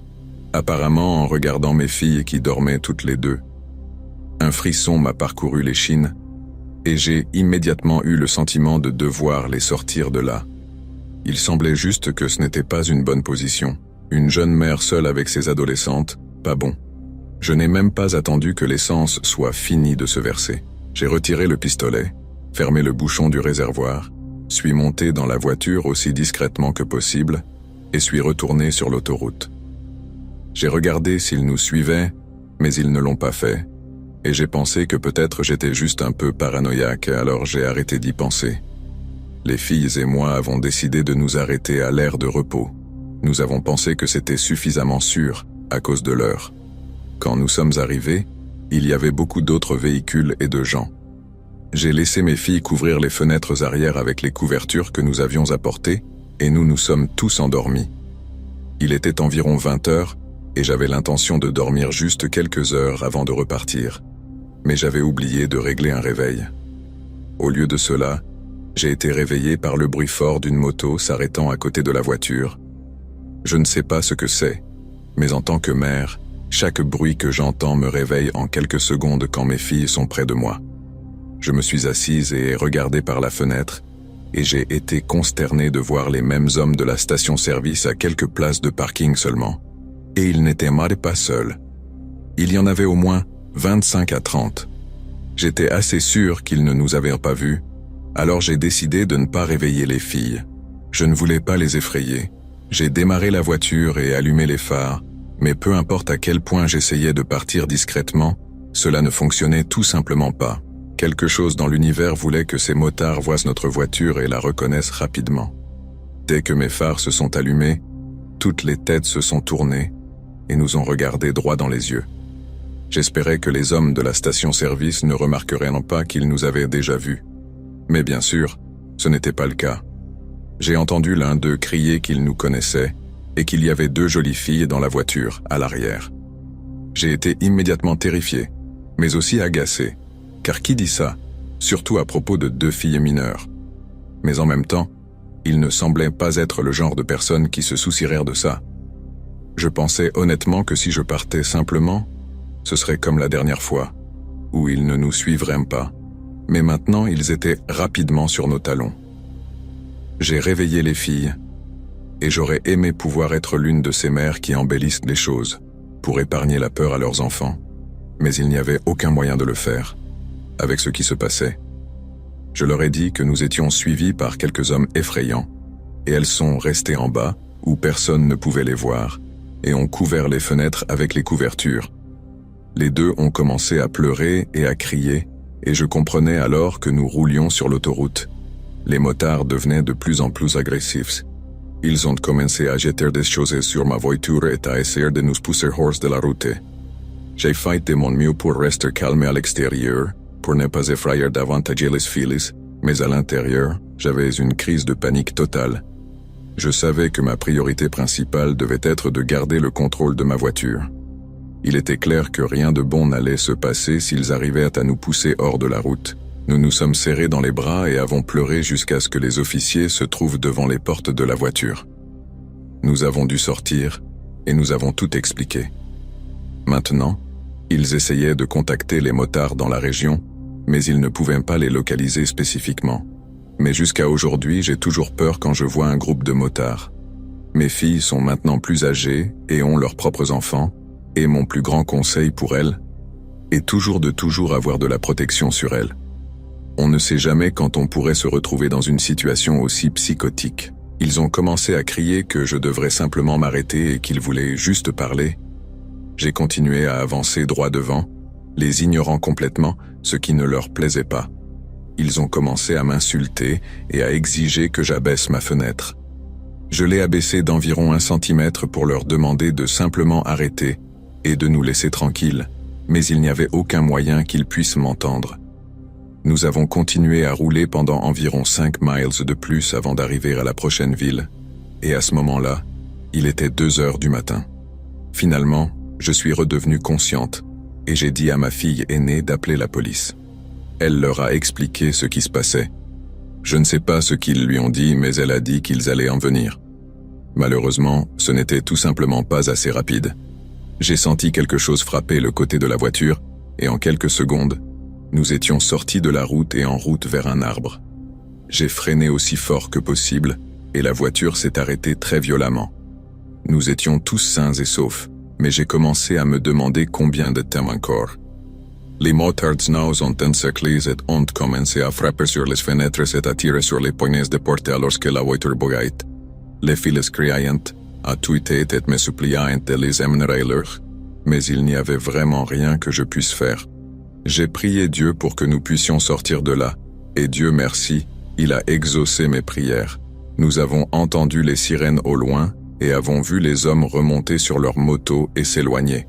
apparemment en regardant mes filles qui dormaient toutes les deux. Un frisson m'a parcouru l'échine et j'ai immédiatement eu le sentiment de devoir les sortir de là. Il semblait juste que ce n'était pas une bonne position. Une jeune mère seule avec ses adolescentes, pas bon. Je n'ai même pas attendu que l'essence soit finie de se verser. J'ai retiré le pistolet, fermé le bouchon du réservoir, suis monté dans la voiture aussi discrètement que possible et suis retourné sur l'autoroute. J'ai regardé s'ils nous suivaient, mais ils ne l'ont pas fait, et j'ai pensé que peut-être j'étais juste un peu paranoïaque, alors j'ai arrêté d'y penser. Les filles et moi avons décidé de nous arrêter à l'aire de repos. Nous avons pensé que c'était suffisamment sûr à cause de l'heure. Quand nous sommes arrivés, il y avait beaucoup d'autres véhicules et de gens. J'ai laissé mes filles couvrir les fenêtres arrière avec les couvertures que nous avions apportées et nous nous sommes tous endormis. Il était environ 20 heures et j'avais l'intention de dormir juste quelques heures avant de repartir. Mais j'avais oublié de régler un réveil. Au lieu de cela, j'ai été réveillé par le bruit fort d'une moto s'arrêtant à côté de la voiture. Je ne sais pas ce que c'est, mais en tant que mère, chaque bruit que j'entends me réveille en quelques secondes quand mes filles sont près de moi. Je me suis assise et ai regardé par la fenêtre, et j'ai été consterné de voir les mêmes hommes de la station-service à quelques places de parking seulement. Et ils n'étaient même pas seuls. Il y en avait au moins 25 à 30. J'étais assez sûr qu'ils ne nous avaient pas vus, alors j'ai décidé de ne pas réveiller les filles. Je ne voulais pas les effrayer. J'ai démarré la voiture et allumé les phares, mais peu importe à quel point j'essayais de partir discrètement, cela ne fonctionnait tout simplement pas. Quelque chose dans l'univers voulait que ces motards voient notre voiture et la reconnaissent rapidement. Dès que mes phares se sont allumés, toutes les têtes se sont tournées et nous ont regardés droit dans les yeux. J'espérais que les hommes de la station-service ne remarqueraient pas qu'ils nous avaient déjà vus. Mais bien sûr, ce n'était pas le cas. J'ai entendu l'un d'eux crier qu'il nous connaissait et qu'il y avait 2 jolies filles dans la voiture, à l'arrière. J'ai été immédiatement terrifié, mais aussi agacé, car qui dit ça, surtout à propos de 2 filles mineures? Mais en même temps, il ne semblait pas être le genre de personne qui se soucierait de ça. Je pensais honnêtement que si je partais simplement, ce serait comme la dernière fois, où ils ne nous suivraient pas, mais maintenant ils étaient rapidement sur nos talons. J'ai réveillé les filles, et j'aurais aimé pouvoir être l'une de ces mères qui embellissent les choses, pour épargner la peur à leurs enfants, mais il n'y avait aucun moyen de le faire, avec ce qui se passait. Je leur ai dit que nous étions suivis par quelques hommes effrayants, et elles sont restées en bas, où personne ne pouvait les voir, et ont couvert les fenêtres avec les couvertures. Les 2 ont commencé à pleurer et à crier, et je comprenais alors que nous roulions sur l'autoroute. Les motards devenaient de plus en plus agressifs. Ils ont commencé à jeter des choses sur ma voiture et à essayer de nous pousser hors de la route. J'ai fait de mon mieux pour rester calme à l'extérieur, pour ne pas effrayer davantage les filles, mais à l'intérieur, j'avais une crise de panique totale. Je savais que ma priorité principale devait être de garder le contrôle de ma voiture. Il était clair que rien de bon n'allait se passer s'ils arrivaient à nous pousser hors de la route. Nous nous sommes serrés dans les bras et avons pleuré jusqu'à ce que les officiers se trouvent devant les portes de la voiture. Nous avons dû sortir et nous avons tout expliqué. Maintenant, ils essayaient de contacter les motards dans la région, mais ils ne pouvaient pas les localiser spécifiquement. Mais jusqu'à aujourd'hui, j'ai toujours peur quand je vois un groupe de motards. Mes filles sont maintenant plus âgées et ont leurs propres enfants, et mon plus grand conseil pour elles est toujours avoir de la protection sur elles. On ne sait jamais quand on pourrait se retrouver dans une situation aussi psychotique. Ils ont commencé à crier que je devrais simplement m'arrêter et qu'ils voulaient juste parler. J'ai continué à avancer droit devant, les ignorant complètement, ce qui ne leur plaisait pas. Ils ont commencé à m'insulter et à exiger que j'abaisse ma fenêtre. Je l'ai abaissée d'environ 1 centimètre pour leur demander de simplement arrêter et de nous laisser tranquilles, mais il n'y avait aucun moyen qu'ils puissent m'entendre. Nous avons continué à rouler pendant environ 5 miles de plus avant d'arriver à la prochaine ville, et à ce moment-là, Il était 2 heures du matin. Finalement, je suis redevenue consciente et j'ai dit à ma fille aînée d'appeler la police. Elle leur a expliqué ce qui se passait. Je ne sais pas ce qu'ils lui ont dit, mais elle a dit qu'ils allaient en venir. Malheureusement, ce n'était tout simplement pas assez rapide. J'ai senti quelque chose frapper le côté de la voiture et en quelques secondes, nous étions sortis de la route et en route vers un arbre. J'ai freiné aussi fort que possible et la voiture s'est arrêtée très violemment. Nous étions tous sains et saufs, mais j'ai commencé à me demander combien de temps encore. Les motards nous ont encerclés et ont commencé à frapper sur les fenêtres et à tirer sur les poignées de porte lorsque la voiture bougeait. Les filles criaient, à tweeter et me suppliaient de les emmener ailleurs, mais il n'y avait vraiment rien que je puisse faire. J'ai prié Dieu pour que nous puissions sortir de là, et Dieu merci, il a exaucé mes prières. Nous avons entendu les sirènes au loin et avons vu les hommes remonter sur leurs motos et s'éloigner.